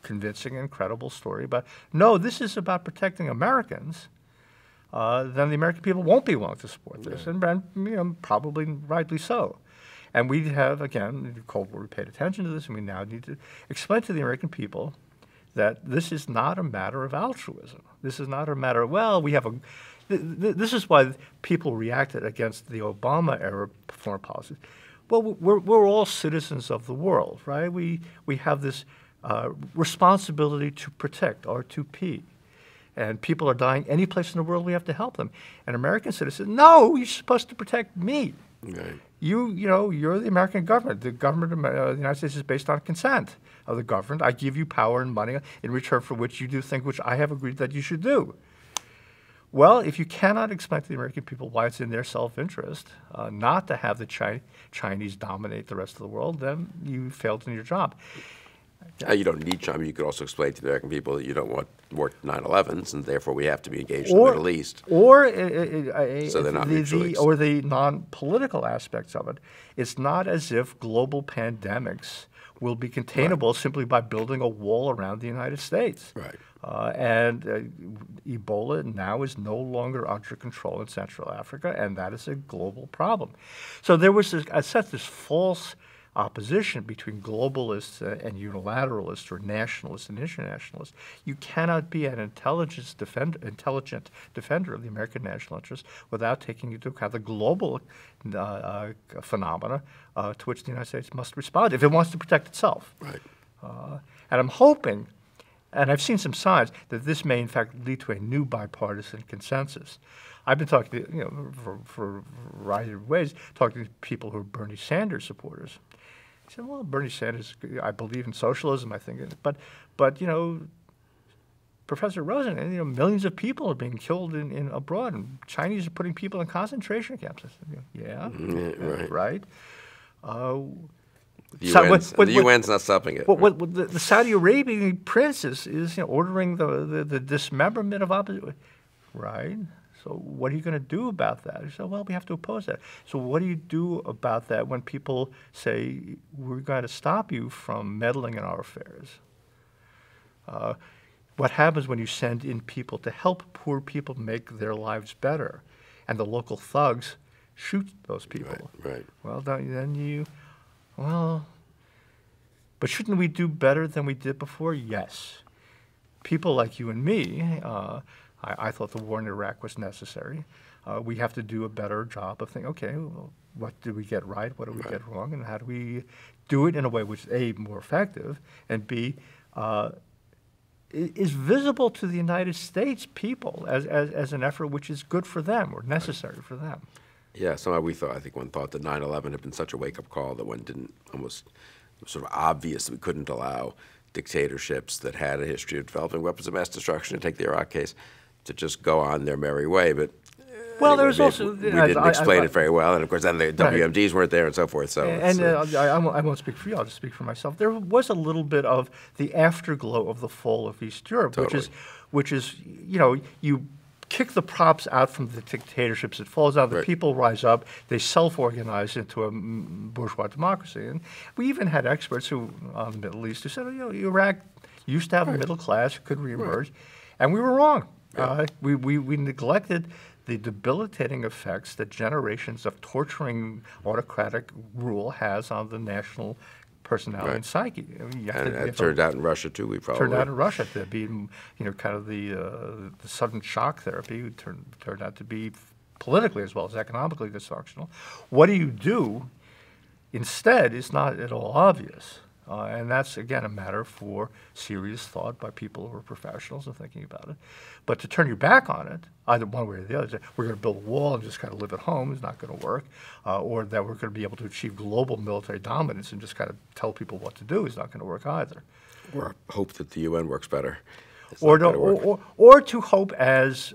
convincing and credible story about, no, this is about protecting Americans, then the American people won't be willing to support this, and probably rightly so. And we have, again, in the Cold War, we paid attention to this, and we now need to explain to the American people that this is not a matter of altruism. This is not a matter of, well, we have a... This is why people reacted against the Obama-era foreign policy. Well, we're all citizens of the world, right? We have this responsibility to protect, R2P. And people are dying any place in the world, we have to help them. And American citizens, no, you're supposed to protect me. Right. You're the American government. The government of the United States is based on consent of the government. I give you power and money in return for which you do things which I have agreed that you should do. Well, if you cannot explain to the American people why it's in their self-interest not to have the Chinese dominate the rest of the world, then you failed in your job. You don't need China. You could also explain to the American people that you don't want more 9/11s, and therefore we have to be engaged in the Middle East. Or So they're not mutually or the non-political aspects of it. It's not as if global pandemics will be containable simply by building a wall around the United States. Right. And Ebola now is no longer under control in Central Africa, and that is a global problem. So there was this false opposition between globalists and unilateralists, or nationalists and internationalists. You cannot be an intelligent defender of the American national interest without taking into account the global phenomena to which the United States must respond if it wants to protect itself. Right. And I'm hoping, and I've seen some signs, that this may in fact lead to a new bipartisan consensus. I've been talking to, for a variety of ways, talking to people who are Bernie Sanders supporters. I said, well, Bernie Sanders, I believe in socialism, I think, but Professor Rosen, millions of people are being killed in abroad, and Chinese are putting people in concentration camps. I said, yeah, right. The UN's not stopping it. The Saudi Arabian prince is ordering the dismemberment of opposition, right? So what are you going to do about that? He said, well, we have to oppose that. So what do you do about that when people say, we're going to stop you from meddling in our affairs? What happens when you send in people to help poor people make their lives better, and the local thugs shoot those people? Right. Well, but shouldn't we do better than we did before? Yes. People like you and me, I thought the war in Iraq was necessary. We have to do a better job of thinking, okay, well, what did we get right? What did we get wrong? And how do we do it in a way which is, A, more effective, and B, is visible to the United States people as an effort which is good for them or necessary for them. Yeah, somehow I think one thought that 9/11 had been such a wake-up call that one didn't almost, it was sort of obvious that we couldn't allow dictatorships that had a history of developing weapons of mass destruction, to take the Iraq case, to just go on their merry way. But well, there was also... We didn't explain it very well, and of course then the WMDs weren't there and so forth. So I won't speak for you, I'll just speak for myself. There was a little bit of the afterglow of the fall of East Europe, Totally. which is, you kick the props out from the dictatorships, it falls out, the people rise up, they self-organize into a bourgeois democracy. And we even had experts on the Middle East who said, Iraq used to have a middle class, could reemerge. And we were wrong. Yeah. We neglected the debilitating effects that generations of torturing autocratic rule has on the national personality and psyche. I mean, And it turned out in Russia too. We probably turned out in Russia to be, kind of the sudden shock therapy turned out to be politically as well as economically dysfunctional. What do you do instead is not at all obvious. And that's, again, a matter for serious thought by people who are professionals and thinking about it. But to turn your back on it, either one way or the other, say, we're going to build a wall and just kind of live at home is not going to work, or that we're going to be able to achieve global military dominance and just kind of tell people what to do is not going to work either. or hope that the UN works better. Or to hope, as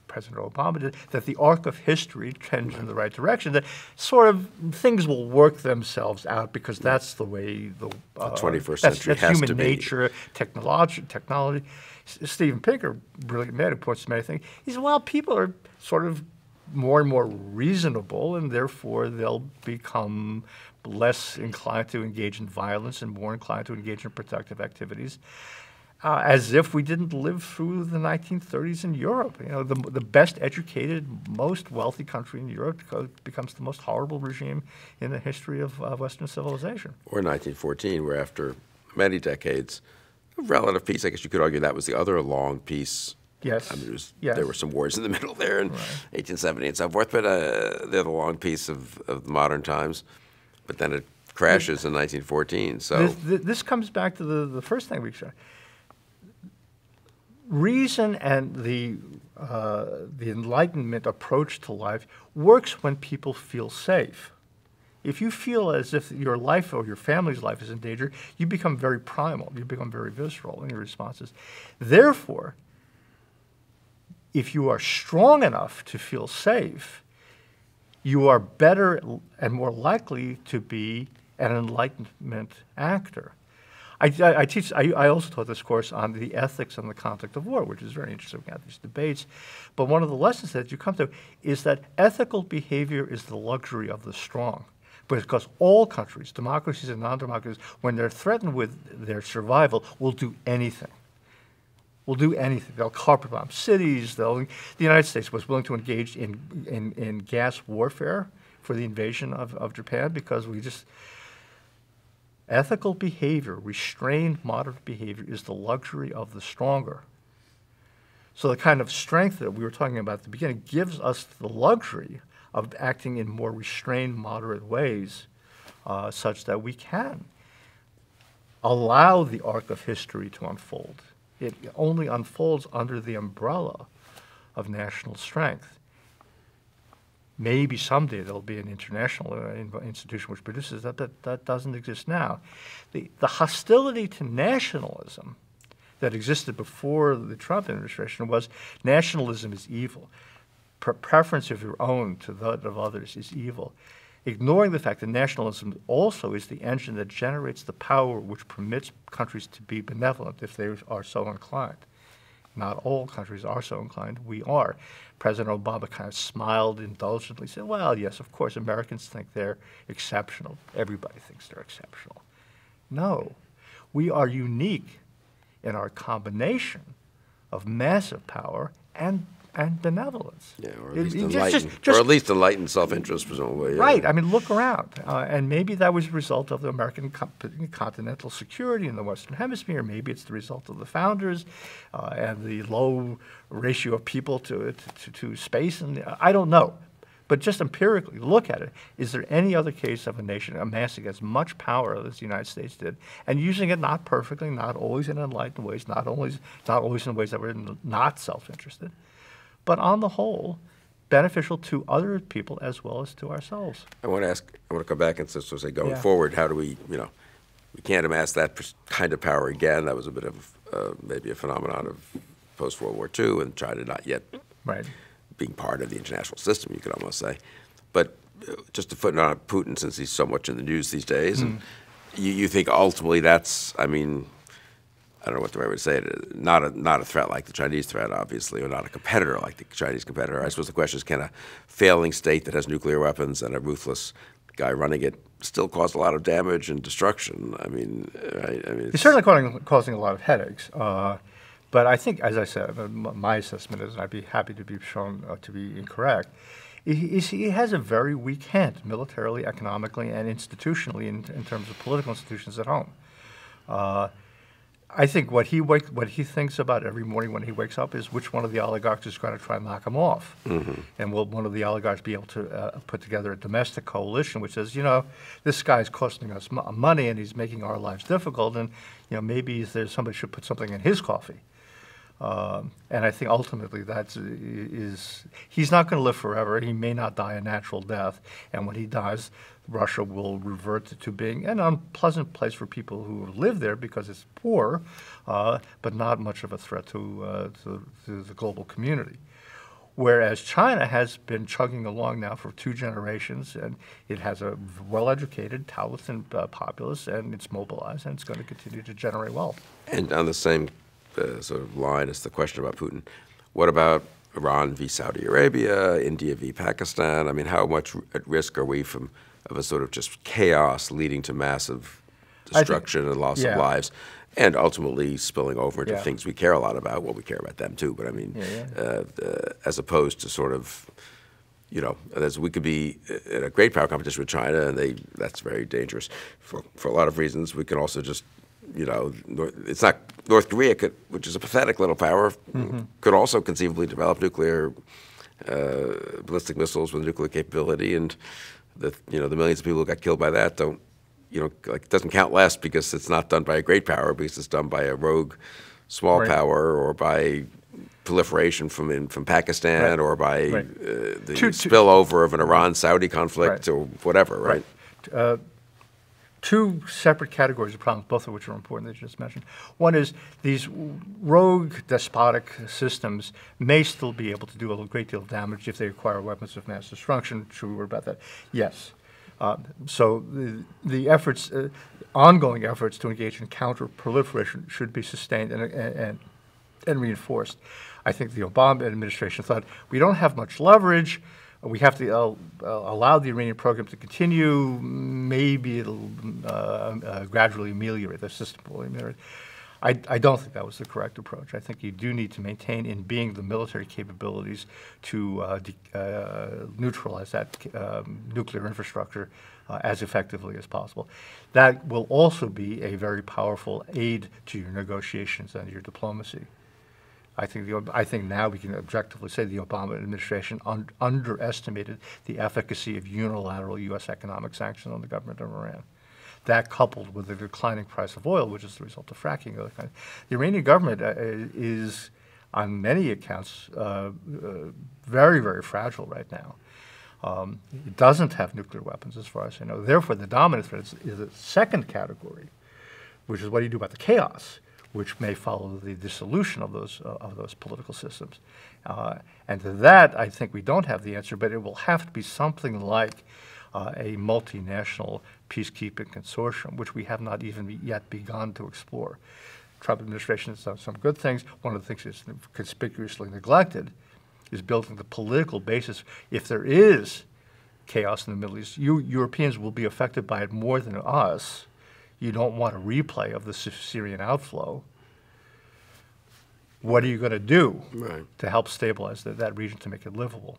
President Obama did, that the arc of history trends in the right direction, that sort of things will work themselves out because that's the way the 21st century that's has human to be. nature, technology. Steven Pinker, brilliant man who points to many things, he said, well, people are sort of more and more reasonable, and therefore they'll become less inclined to engage in violence and more inclined to engage in productive activities. As if we didn't live through the 1930s in Europe. You know, the best educated, most wealthy country in Europe becomes the most horrible regime in the history of Western civilization. Or 1914, where after many decades of relative peace, I guess you could argue that was the other long peace. Yes. I mean, yes. There were some wars in the middle there in 1870 and so forth, but they're the long peace of the modern times. But then it crashes in 1914. So this comes back to the first thing we said. Reason and the Enlightenment approach to life works when people feel safe. If you feel as if your life or your family's life is in danger, you become very primal. You become very visceral in your responses. Therefore, if you are strong enough to feel safe, you are better and more likely to be an Enlightenment actor. I also taught this course on the ethics and the conduct of war, which is very interesting at these debates. But one of the lessons that you come to is that ethical behavior is the luxury of the strong. Because all countries, democracies and non-democracies, when they're threatened with their survival, will do anything. Will do anything. They'll carpet bomb cities. The United States was willing to engage in gas warfare for the invasion of Japan because we just... Ethical behavior, restrained, moderate behavior, is the luxury of the stronger. So the kind of strength that we were talking about at the beginning gives us the luxury of acting in more restrained, moderate ways such that we can allow the arc of history to unfold. It only unfolds under the umbrella of national strength. Maybe someday there'll be an international institution which produces that. That doesn't exist now. The hostility to nationalism that existed before the Trump administration was nationalism is evil. Preference of your own to that of others is evil. Ignoring the fact that nationalism also is the engine that generates the power which permits countries to be benevolent if they are so inclined. Not all countries are so inclined. We are. President Obama kind of smiled indulgently, said, well, yes, of course, Americans think they're exceptional. Everybody thinks they're exceptional. No, we are unique in our combination of massive power and benevolence. Yeah, or at least enlightened self-interest, presumably. Right. I mean, look around. And maybe that was a result of the American continental security in the Western Hemisphere. Maybe it's the result of the founders and the low ratio of people to space. And I don't know. But just empirically, look at it. Is there any other case of a nation amassing as much power as the United States did, and using it not perfectly, not always in enlightened ways, not always in ways that were not self-interested, but on the whole, beneficial to other people as well as to ourselves. I want to come back and say going forward, how do we can't amass that kind of power again. That was a bit of maybe a phenomenon of post-World War II and China not yet being part of the international system, you could almost say. But just to footnote on Putin, since he's so much in the news these days, and you think ultimately that's, I mean, I don't know what the right way to say it is, not a threat like the Chinese threat, obviously, or not a competitor like the Chinese competitor. I suppose the question is, can a failing state that has nuclear weapons and a ruthless guy running it still cause a lot of damage and destruction? I mean, right? I mean, it's certainly causing a lot of headaches. But I think, as I said, my assessment is, and I'd be happy to be shown to be incorrect, he has a very weak hand, militarily, economically, and institutionally in terms of political institutions at home. I think what he thinks about every morning when he wakes up is which one of the oligarchs is going to try and knock him off. And will one of the oligarchs be able to put together a domestic coalition which says, this guy's costing us money and he's making our lives difficult, and maybe somebody should put something in his coffee. And I think ultimately he's not going to live forever. He may not die a natural death, and when he dies, Russia will revert to being an unpleasant place for people who live there because it's poor, but not much of a threat to the global community. Whereas China has been chugging along now for 2 generations, and it has a well-educated, talented populace, and it's mobilized, and it's going to continue to generate wealth. And on the same sort of line as the question about Putin, what about Iran v. Saudi Arabia, India v. Pakistan? I mean, how much at risk are we of a sort of just chaos leading to massive destruction and loss of lives, and ultimately spilling over into things we care a lot about? Well, we care about them too, but I mean, as opposed to sort of, as we could be in a great power competition with China, and that's very dangerous for a lot of reasons. We can also just, it's not North Korea, which is a pathetic little power, could also conceivably develop nuclear ballistic missiles with nuclear capability, and the millions of people who got killed by that it doesn't count less because it's not done by a great power, because it's done by a rogue small power, or by proliferation from Pakistan, or by the spillover of an Iran-Saudi conflict, or whatever, right? 2 separate categories of problems, both of which are important that you just mentioned. One is these rogue despotic systems may still be able to do a great deal of damage if they acquire weapons of mass destruction. Should we worry about that? Yes. So the efforts, ongoing efforts to engage in counter-proliferation should be sustained and reinforced. I think the Obama administration thought, we don't have much leverage. We have to allow the Iranian program to continue. Maybe it'll gradually ameliorate, the system will ameliorate. I don't think that was the correct approach. I think you do need to maintain in being the military capabilities to neutralize that nuclear infrastructure as effectively as possible. That will also be a very powerful aid to your negotiations and your diplomacy. I think now we can objectively say the Obama administration underestimated the efficacy of unilateral U.S. economic sanctions on the government of Iran. That, coupled with the declining price of oil, which is the result of fracking, the Iranian government is, on many accounts, very, very fragile right now. It doesn't have nuclear weapons, as far as I know. Therefore, the dominant threat is a second category, which is what do you do about the chaos, which may follow the dissolution of those political systems. And to that, I think we don't have the answer, but it will have to be something like a multinational peacekeeping consortium, which we have not even yet begun to explore. Trump administration has done some good things. One of the things that's conspicuously neglected is building the political basis. If there is chaos in the Middle East, Europeans will be affected by it more than us. You don't want a replay of the Syrian outflow. What are you going to do to help stabilize that region to make it livable?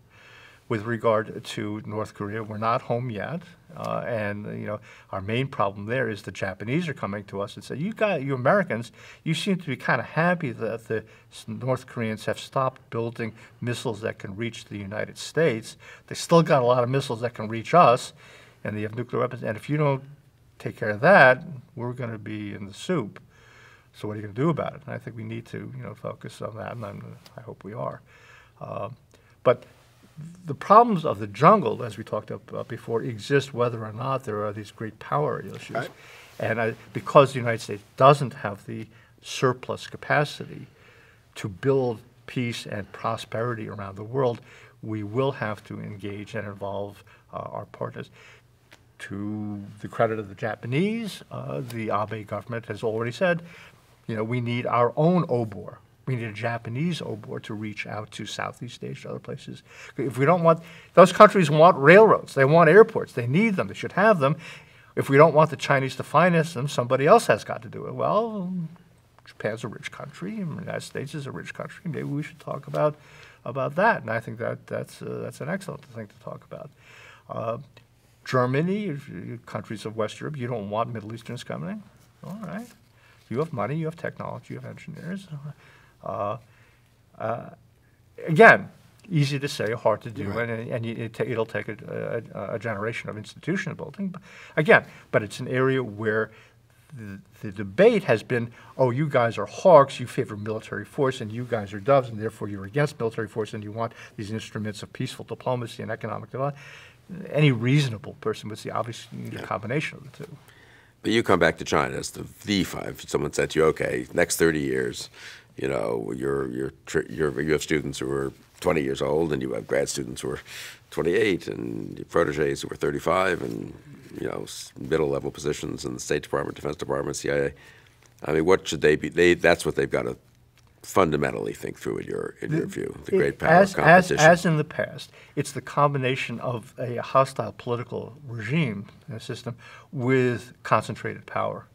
With regard to North Korea, we're not home yet, and our main problem there is the Japanese are coming to us and say, you Americans, you seem to be kind of happy that the North Koreans have stopped building missiles that can reach the United States. They still got a lot of missiles that can reach us, and they have nuclear weapons, and if you don't take care of that, we're going to be in the soup. So what are you going to do about it? And I think we need to, focus on that, and I hope we are. But the problems of the jungle, as we talked about before, exist whether or not there are these great power issues. And because the United States doesn't have the surplus capacity to build peace and prosperity around the world, we will have to engage and involve our partners. To the credit of the Japanese, the Abe government has already said, we need our own OBOR. We need a Japanese OBOR to reach out to Southeast Asia, other places. If we don't want, those countries want railroads. They want airports. They need them. They should have them. If we don't want the Chinese to finance them, somebody else has got to do it. Well, Japan's a rich country, and the United States is a rich country. Maybe we should talk about that. And I think that's an excellent thing to talk about. Germany, countries of West Europe, you don't want Middle Easterns coming in. All right. You have money, you have technology, you have engineers. Again, easy to say, hard to do, right. and it'll take a generation of institutional building. But it's an area where the debate has been, oh, you guys are hawks, you favor military force, and you guys are doves, and therefore you're against military force, and you want these instruments of peaceful diplomacy and economic development. Any reasonable person would see, obviously, you need a combination of the two. But you come back to China as the five. Someone said to you, okay, next 30 years, you know, you have students who are 20 years old, and you have grad students who are 28, and your proteges who are 35, and you know, middle-level positions in the State Department, Defense Department, CIA. I mean, what should they be? That's what they've got to fundamentally think through in your view, the great power competition. As in the past, it's the combination of a hostile political regime system with concentrated power,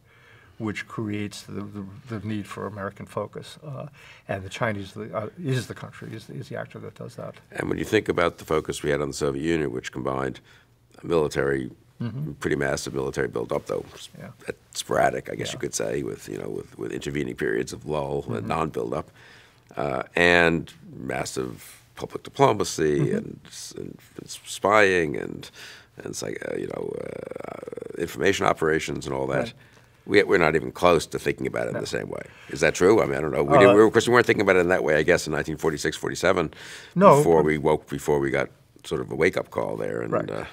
which creates the need for American focus. And the Chinese is the actor that does that. And when you think about the focus we had on the Soviet Union, which combined military, pretty massive military buildup, though sporadic, I guess you could say, with with intervening periods of lull and non-buildup, and massive public diplomacy and spying and information operations and all that. Right. We're not even close to thinking about it in the same way. Is that true? I mean, I don't know. We of course, we weren't thinking about it in that way, I guess, in 1946, 47, before we got sort of a wake-up call there. And, right.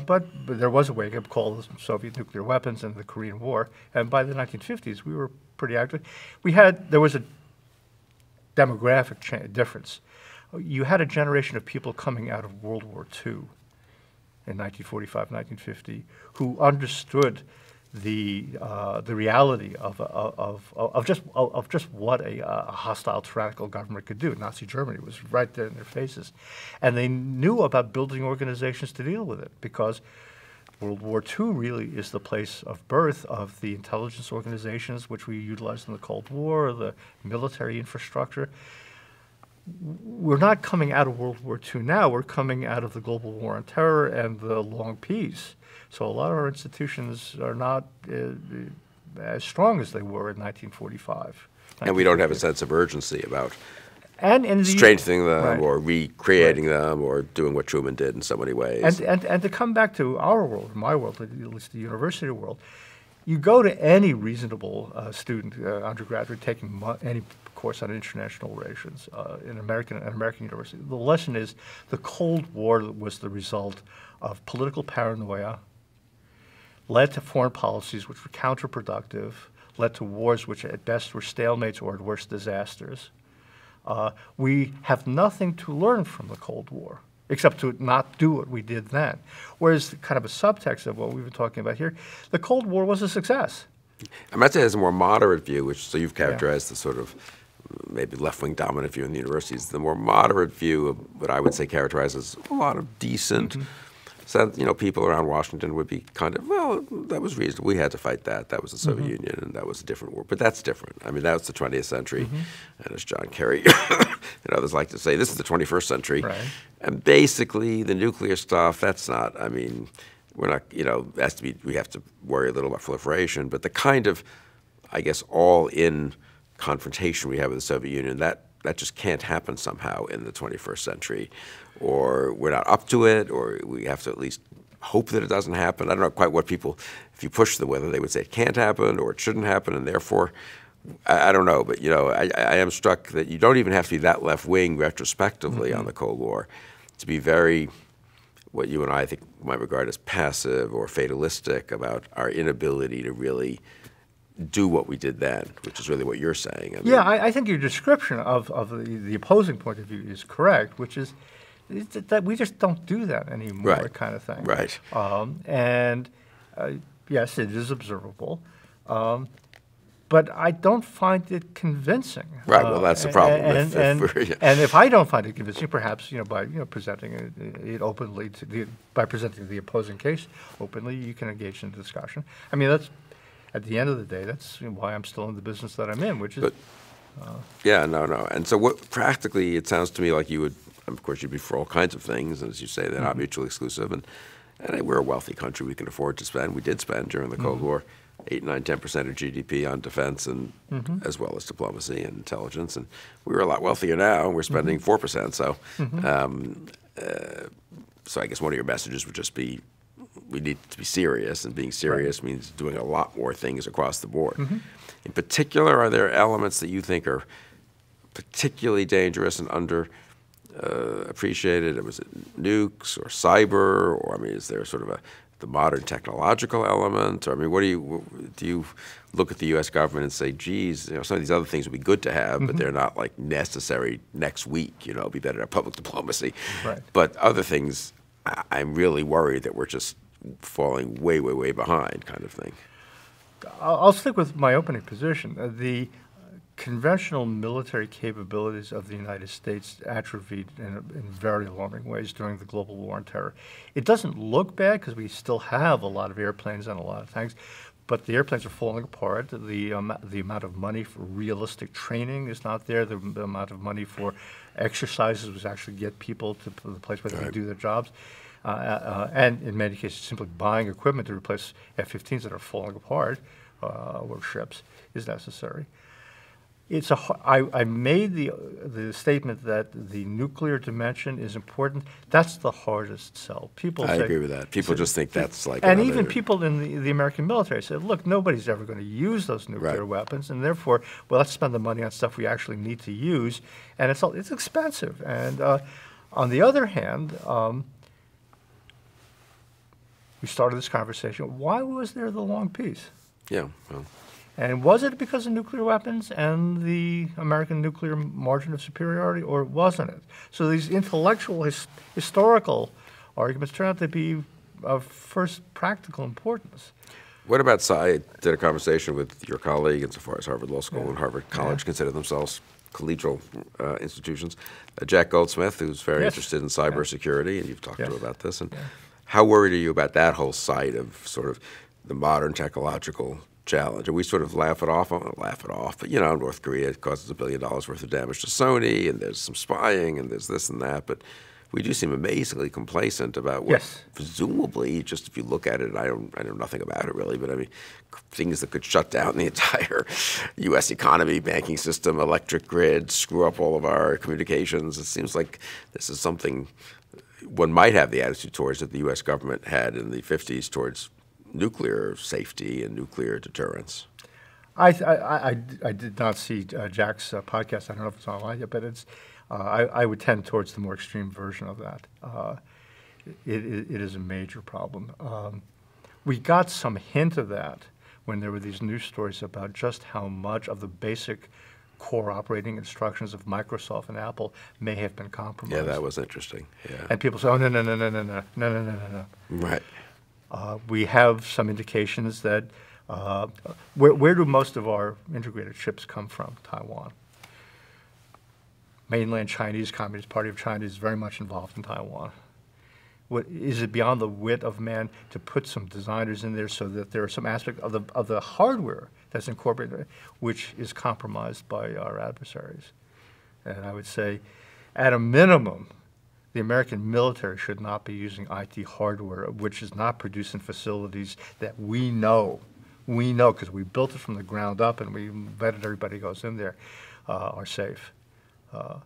But there was a wake-up call with Soviet nuclear weapons and the Korean War. And by the 1950s, we were pretty active. There was a demographic difference. You had a generation of people coming out of World War II in 1945, 1950, who understood the reality of just what a hostile tyrannical government could do. Nazi Germany was right there in their faces, and they knew about building organizations to deal with it, because World War II really is the place of birth of the intelligence organizations which we utilized in the Cold War, the military infrastructure. We're not coming out of World War II now. We're coming out of the global war on terror and the long peace. So a lot of our institutions are not as strong as they were in 1945. And we don't have a sense of urgency about and strengthening them or recreating them or doing what Truman did in so many ways. And to come back to our world, my world, at least the university world, you go to any reasonable student, undergraduate, taking any course on international relations in an American university. The lesson is the Cold War was the result of political paranoia, led to foreign policies which were counterproductive, led to wars which at best were stalemates or at worst disasters. We have nothing to learn from the Cold War, except to not do what we did then. Whereas kind of a subtext of what we've been talking about here, the Cold War was a success. I might say it has a more moderate view, which so you've characterized the sort of maybe left-wing dominant view in the universities. The more moderate view of what I would say characterizes a lot of decent people around Washington would be kind of, well, that was reasonable. We had to fight that. That was the Soviet Union, and that was a different war. But that's different. I mean, that was the 20th century. And as John Kerry and others like to say, this is the 21st century. Right. And basically, the nuclear stuff, that's not, I mean, we're not, it has to be, we have to worry a little about proliferation. But the kind of, I guess, all-in confrontation we have with the Soviet Union, that just can't happen somehow in the 21st century. Or we're not up to it, or we have to at least hope that it doesn't happen. I don't know quite what people, if you push them, whether they would say it can't happen or it shouldn't happen, and therefore, I don't know. But, I am struck that you don't even have to be that left-wing retrospectively on the Cold War to be very, what you and I think might regard as passive or fatalistic about our inability to really do what we did then, which is really what you're saying. I mean, I think your description of the opposing point of view is correct, which is that we just don't do that anymore, kind of thing. Right. Yes, it is observable, but I don't find it convincing. Right. Well, that's the problem. And if I don't find it convincing, perhaps by presenting it openly by presenting the opposing case openly, you can engage in discussion. I mean, at the end of the day, that's why I'm still in the business that I'm in, which is. Yeah, no. And so what practically, it sounds to me like you would, of course, you'd be for all kinds of things, and as you say, they're not mutually exclusive. And we're a wealthy country. We can afford to spend. We did spend during the Cold War 8, 9, 10% of GDP on defense, and as well as diplomacy and intelligence. And we're a lot wealthier now, and we're spending 4%. So, so I guess one of your messages would just be, we need to be serious, and being serious means doing a lot more things across the board. In particular, are there elements that you think are particularly dangerous and appreciated? Was it nukes or cyber, or I mean, is there sort of the modern technological element? Or I mean, what do you look at the U.S. government and say, geez, some of these other things would be good to have, but they're not like necessary next week. It'd be better to have public diplomacy. Right. But other things, I'm really worried that we're just falling way, way, way behind, kind of thing. I'll stick with my opening position. The conventional military capabilities of the United States atrophied in very alarming ways during the global war on terror. It doesn't look bad because we still have a lot of airplanes and a lot of tanks, but the airplanes are falling apart. The amount of money for realistic training is not there. The amount of money for exercises was actually get people to the place where they can do their jobs. And in many cases, simply buying equipment to replace F-15s that are falling apart or ships is necessary. I made the statement that the nuclear dimension is important. That's the hardest sell. I agree with that. People just think that's like and even people in the American military said, look, nobody's ever going to use those nuclear weapons, and therefore, well, let's spend the money on stuff we actually need to use, and it's expensive. And on the other hand, we started this conversation. Why was there the long peace? Yeah. Well. And was it because of nuclear weapons and the American nuclear margin of superiority, or wasn't it? So these intellectual, historical arguments turn out to be of first practical importance. What about, I did a conversation with your colleague insofar as Harvard Law School and Harvard College consider themselves collegial institutions, Jack Goldsmith, who's very interested in cybersecurity, and you've talked to him about this. And how worried are you about that whole side of sort of the modern technological challenge? And we sort of laugh it off, but North Korea causes $1 billion worth of damage to Sony, and there's some spying, and there's this and that, but we do seem amazingly complacent about what presumably, just if you look at it, I know nothing about it really, but I mean, things that could shut down the entire U.S. economy, banking system, electric grid, screw up all of our communications. It seems like this is something one might have the attitude towards that the U.S. government had in the 50s towards nuclear safety and nuclear deterrence. I did not see Jack's podcast. I don't know if it's online yet, but it's. I would tend towards the more extreme version of that. It is a major problem. We got some hint of that when there were these news stories about just how much of the basic core operating instructions of Microsoft and Apple may have been compromised. Yeah, that was interesting. Yeah. And people say, oh, no. Right. We have some indications that where do most of our integrated chips come from? Taiwan. Mainland Chinese Communist Party of China is very much involved in Taiwan. Is it beyond the wit of man to put some designers in there so that there are some aspect of the hardware that's incorporated, which is compromised by our adversaries? And I would say, at a minimum, the American military should not be using IT hardware, which is not produced in facilities that we know because we built it from the ground up and we vetted everybody who goes in there, are safe. The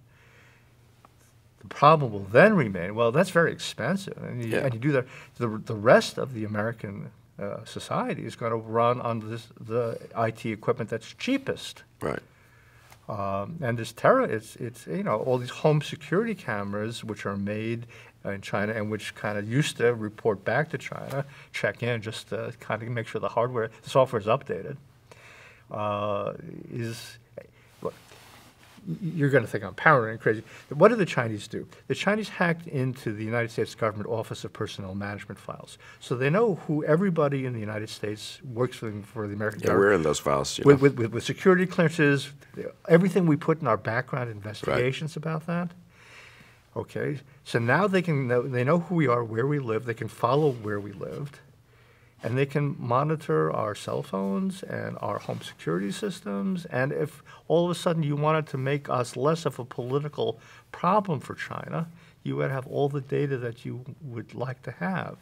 problem will then remain, well, that's very expensive. And you do that. The rest of the American society is going to run on the IT equipment that's cheapest. Right. And this terror, it's all these home security cameras which are made in China and which kind of used to report back to China, check in just to kind of make sure the software is updated. You're going to think I'm paranoid and crazy. What did the Chinese do? The Chinese hacked into the United States government Office of Personnel Management files. So they know who everybody in the United States works for the American government. We're in those files. With security clearances, everything we put in our background investigations about that. Okay, so now they know who we are, where we live. They can follow where we lived. And they can monitor our cell phones and our home security systems. And if all of a sudden you wanted to make us less of a political problem for China, you would have all the data that you would like to have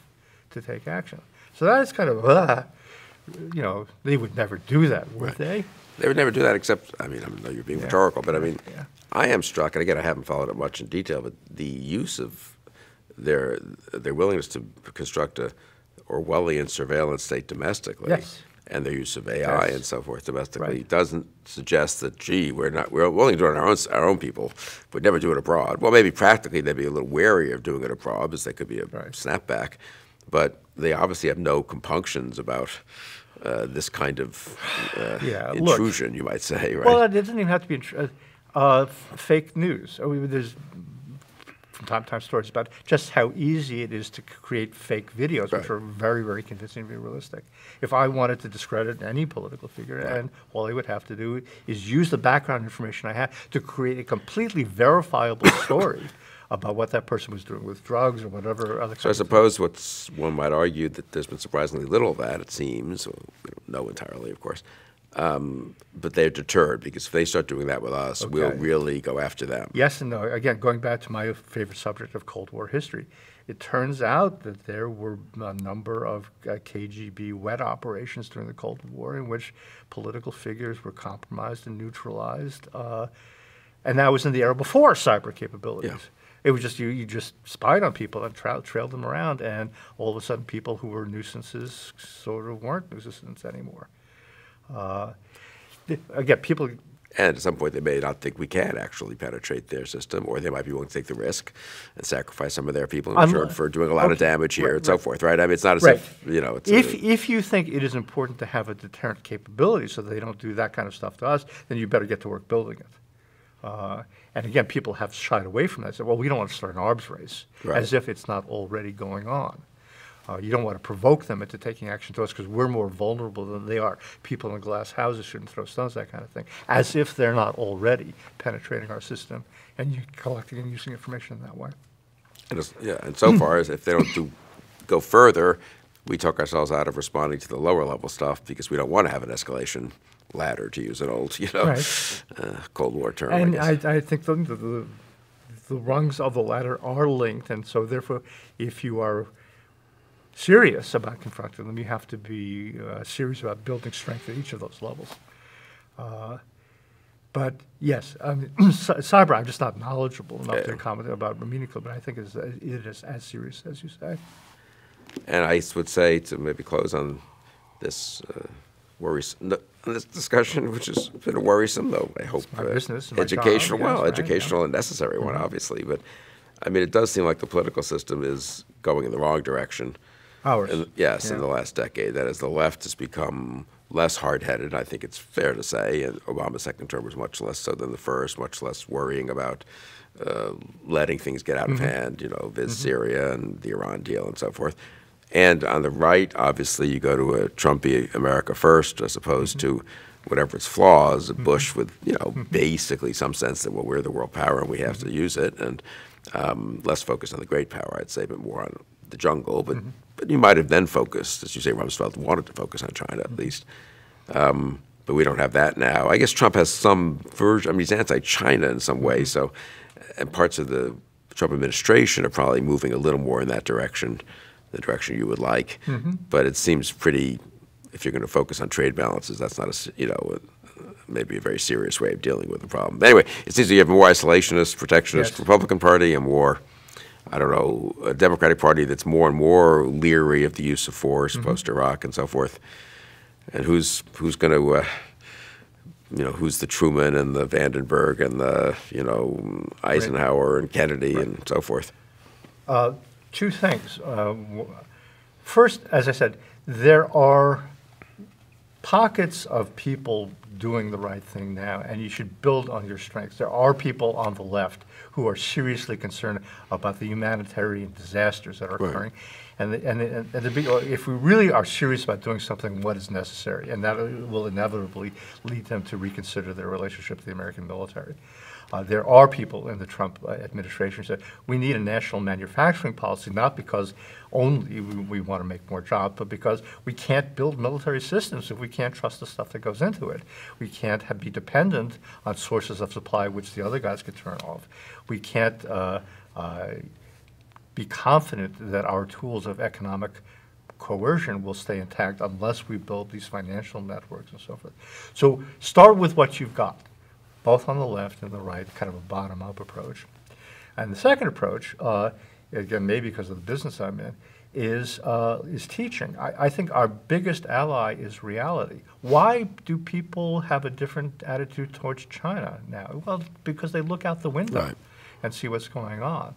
to take action. So that is kind of, you know, they would never do that, would they? They would never do that except, I mean, I know you're being rhetorical, but I mean, I am struck, and again, I haven't followed it much in detail, but the use of their willingness to construct a Orwellian surveillance state domestically, and their use of AI and so forth domestically doesn't suggest that, gee, we're willing to do it on our own people, but never do it abroad. Well, maybe practically they'd be a little wary of doing it abroad, because they could be a snapback, but they obviously have no compunctions about this kind of intrusion, you might say, right? Well, it doesn't even have to be fake news. I mean, there's from time to time stories about just how easy it is to create fake videos, which are very, very convincingly realistic. If I wanted to discredit any political figure, and all I would have to do is use the background information I have to create a completely verifiable story about what that person was doing with drugs or whatever other. So I suppose one might argue that there's been surprisingly little of that, it seems. We don't know entirely, of course. But they're deterred, because if they start doing that with us, we'll really go after them. Yes and no. Again, going back to my favorite subject of Cold War history, it turns out that there were a number of KGB wet operations during the Cold War in which political figures were compromised and neutralized. And that was in the era before cyber capabilities. It was just you just spied on people and trailed them around, and all of a sudden people who were nuisances sort of weren't nuisances anymore. Again, people... And at some point they may not think we can actually penetrate their system, or they might be willing to take the risk and sacrifice some of their people in return for doing a lot of damage here and so forth, right? I mean, it's not as if, you know... If you think it is important to have a deterrent capability so they don't do that kind of stuff to us, then you better get to work building it. And again, people have shied away from that. Say, well, we don't want to start an arms race, as if it's not already going on. You don't want to provoke them into taking action to us because we're more vulnerable than they are. People in glass houses shouldn't throw stones, that kind of thing, as if they're not already penetrating our system and collecting and using information in that way. And so far as if they don't go further, we talk ourselves out of responding to the lower level stuff because we don't want to have an escalation ladder, to use an old, Cold War term. And I think the rungs of the ladder are linked, and so therefore, if you are serious about confronting them, you have to be serious about building strength at each of those levels. But yes, I mean, cyber, I'm just not knowledgeable enough to comment about meaningful, but I think it is as serious as you say. And I would say, to maybe close on this this discussion, which has been worrisome, though I hope educational, educational and necessary one, obviously. But I mean, it does seem like the political system is going in the wrong direction. Ours. In the last decade. That is, the left has become less hard-headed, I think it's fair to say, and Obama's second term was much less so than the first, much less worrying about letting things get out of hand, viz. Syria and the Iran deal and so forth. And on the right, obviously, you go to a Trumpy America first as opposed to whatever its flaws, Bush with, basically some sense that, well, we're the world power and we have to use it, and less focused on the great power, I'd say, but more on the jungle. But you might have then focused, as you say, Rumsfeld wanted to focus on China at least. But we don't have that now. I guess Trump has some version, I mean, he's anti-China in some way, so, and parts of the Trump administration are probably moving a little more in that direction, the direction you would like. But it seems pretty, if you're going to focus on trade balances, that's not maybe a very serious way of dealing with the problem. But anyway, it seems that you have a more isolationist, protectionist Republican Party, a more, I don't know, a Democratic Party that's more and more leery of the use of force post-Iraq and so forth. And who's going to, who's the Truman and the Vandenberg and the, Eisenhower and Kennedy and so forth? Two things. First, as I said, there are pockets of people doing the right thing now, and you should build on your strengths. There are people on the left who are seriously concerned about the humanitarian disasters that are occurring. And if we really are serious about doing something, what is necessary? And that will inevitably lead them to reconsider their relationship to the American military. There are people in the Trump administration who said we need a national manufacturing policy, not because only we want to make more jobs, but because we can't build military systems if we can't trust the stuff that goes into it. We can't be dependent on sources of supply which the other guys could turn off. We can't be confident that our tools of economic coercion will stay intact unless we build these financial networks and so forth. So start with what you've got, both on the left and the right, kind of a bottom-up approach. And the second approach, again, maybe because of the business I'm in, is teaching. I think our biggest ally is reality. Why do people have a different attitude towards China now? Well, because they look out the window and see what's going on.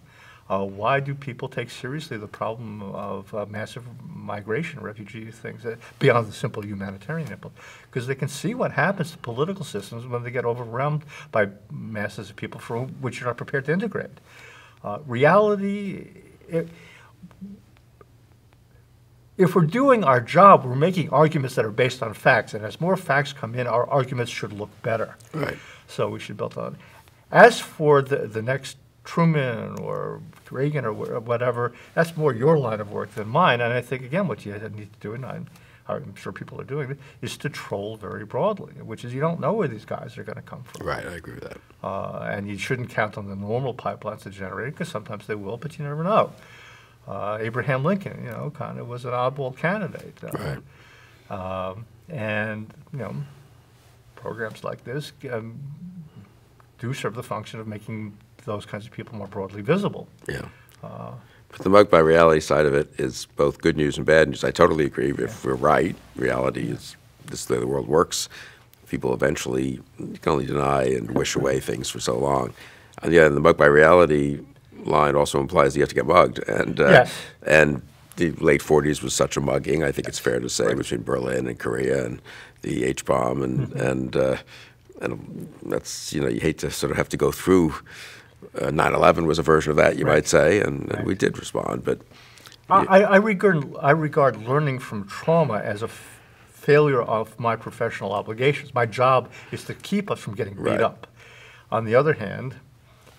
Why do people take seriously the problem of massive migration, refugee things, beyond the simple humanitarian impulse? Because they can see what happens to political systems when they get overwhelmed by masses of people for which you're not prepared to integrate. Reality, if we're doing our job, we're making arguments that are based on facts, and as more facts come in, our arguments should look better. Right. So we should build on. As for the next Truman or Reagan or whatever, that's more your line of work than mine. And I think, again, what you need to do, and I'm sure people are doing it, is to troll very broadly, which is you don't know where these guys are going to come from. Right, I agree with that. And you shouldn't count on the normal pipelines to generate it, because sometimes they will, but you never know. Abraham Lincoln, kind of was an oddball candidate. Right. And, programs like this do serve the function of making those kinds of people more broadly visible. Yeah. But the mug by reality side of it is both good news and bad news. I totally agree. If we're right, reality is this is the way the world works. People eventually can only deny and wish away things for so long. And the mug by reality line also implies you have to get mugged. And and the late 40s was such a mugging, I think it's fair to say, between Berlin and Korea and the H-bomb. And that's, you hate to sort of have to go through 9/11 was a version of that, you might say, and we did respond. But I regard learning from trauma as a failure of my professional obligations. My job is to keep us from getting beat up. On the other hand,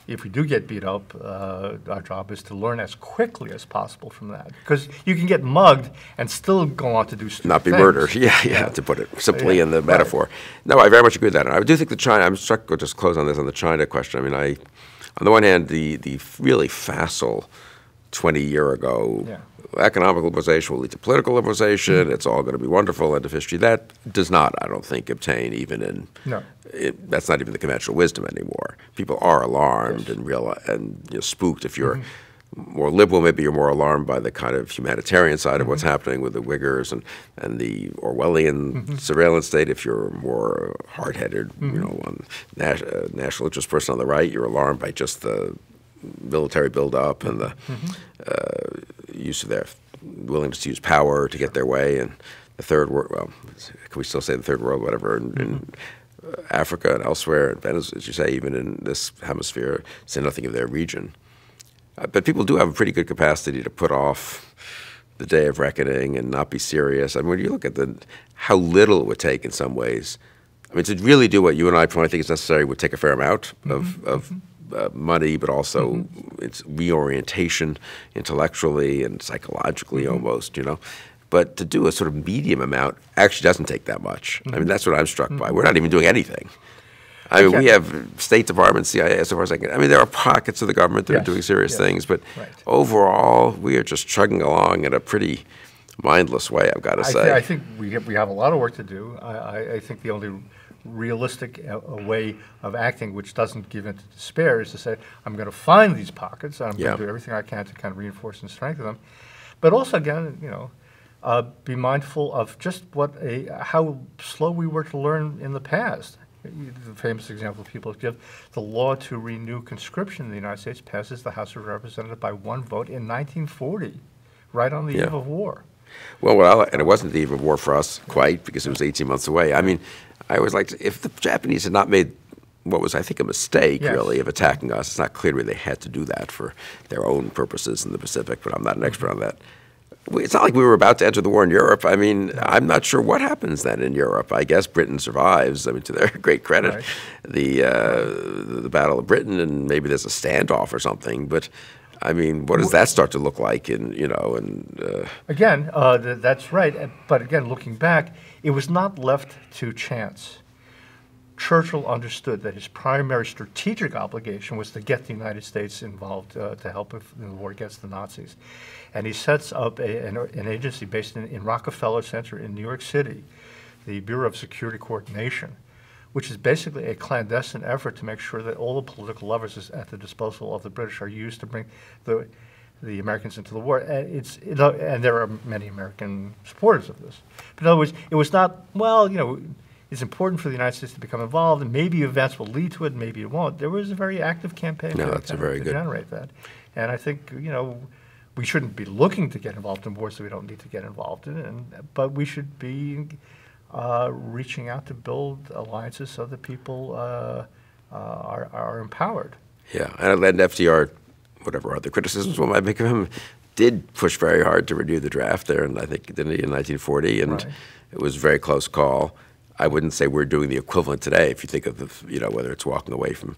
if we do get beat up, our job is to learn as quickly as possible from that. Because you can get mugged and still go on to do stupid not be things. murdered, to put it simply in the metaphor. No, I very much agree with that. And I do think I'm struck, we'll just close on this, on the China question. I mean, on the one hand, the really facile 20-year ago economic liberalization will lead to political liberalization. It's all going to be wonderful, end of history. That does not, I don't think, obtain even in that's not even the conventional wisdom anymore. People are alarmed and spooked. If you're more liberal, maybe you're more alarmed by the kind of humanitarian side of what's happening with the Uyghurs and the Orwellian surveillance state. If you're more hard-headed, on national interest person on the right, you're alarmed by just the military buildup and the use of their willingness to use power to get their way. And the third world, well, can we still say the third world, whatever, in Africa and elsewhere, and Venezuela, as you say, even in this hemisphere, say nothing of their region. But people do have a pretty good capacity to put off the day of reckoning and not be serious. I mean, when you look at how little it would take in some ways, I mean, to really do what you and I probably think is necessary would take a fair amount of money, but also it's reorientation intellectually and psychologically almost, But to do a sort of medium amount actually doesn't take that much. I mean, that's what I'm struck by. We're not even doing anything. I mean, we have State Department, CIA, as far as I can. I mean, there are pockets of the government that are doing serious things, but overall, we are just chugging along in a pretty mindless way, I've got to say. I think we have a lot of work to do. I think the only realistic way of acting which doesn't give into despair is to say, I'm going to find these pockets, and I'm going to do everything I can to kind of reinforce and strengthen them. But also, again, be mindful of just how slow we were to learn in the past. The famous example people give, the law to renew conscription in the United States passes the House of Representatives by one vote in 1940, right on the eve of war. Well, and it wasn't the eve of war for us quite, because it was 18 months away. I mean, I always liked, if the Japanese had not made what was, I think, a mistake, really, of attacking us, it's not clear to me they had to do that for their own purposes in the Pacific, but I'm not an expert on that. It's not like we were about to enter the war in Europe. I mean, I'm not sure what happens then in Europe. I guess Britain survives. I mean, to their great credit, Right. the Battle of Britain, and maybe there's a standoff or something. But I mean, what does that start to look like? Again, that's right. But again, looking back, it was not left to chance. Churchill understood that his primary strategic obligation was to get the United States involved to help in the war against the Nazis. And he sets up an agency based in Rockefeller Center in New York City, the Bureau of Security Coordination, which is basically a clandestine effort to make sure that all the political levers at the disposal of the British are used to bring the Americans into the war. And there are many American supporters of this. But in other words, it was not, well, it's important for the United States to become involved, and maybe events will lead to it, maybe it won't. There was a very active campaign to generate that. And I think, we shouldn't be looking to get involved in wars that we don't need to get involved in, but we should be reaching out to build alliances so that people are empowered. Yeah, and FDR, whatever other criticisms one might make of him, did push very hard to renew the draft there, and I think didn't he, in 1940, and Right. It was a very close call. I wouldn't say we're doing the equivalent today. If you think of whether it's walking away from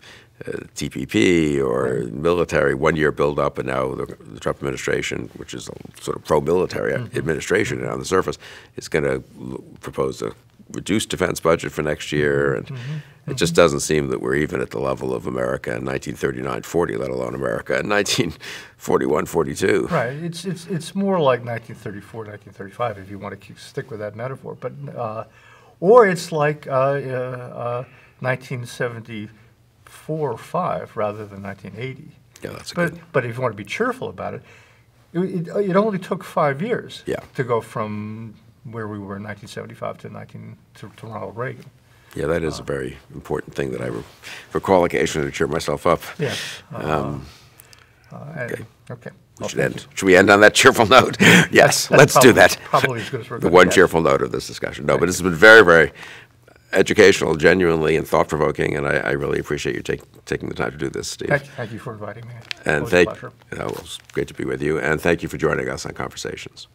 TPP or military, 1 year build up, and now the Trump administration, which is a sort of pro-military administration on the surface, is going to propose a reduced defense budget for next year, and it just doesn't seem that we're even at the level of America in 1939-40, let alone America in 1941-42. Right. It's more like 1934, 1935, if you want to stick with that metaphor. But or it's like 1974 or 5 rather than 1980. Yeah, that's good. But if you want to be cheerful about it, it only took 5 years to go from where we were in 1975 to Ronald Reagan. Yeah, that is a very important thing that I recall occasionally to cheer myself up. Yeah. Okay. Should we end on that cheerful note? Yes, let's do that. Probably as good as we're The going one to get. cheerful note of this discussion. No, but this has been very, very educational, genuinely, and thought-provoking, and I really appreciate you taking the time to do this, Steve. Thank you for inviting me. And Always a pleasure. it was great to be with you, and thank you for joining us on Conversations.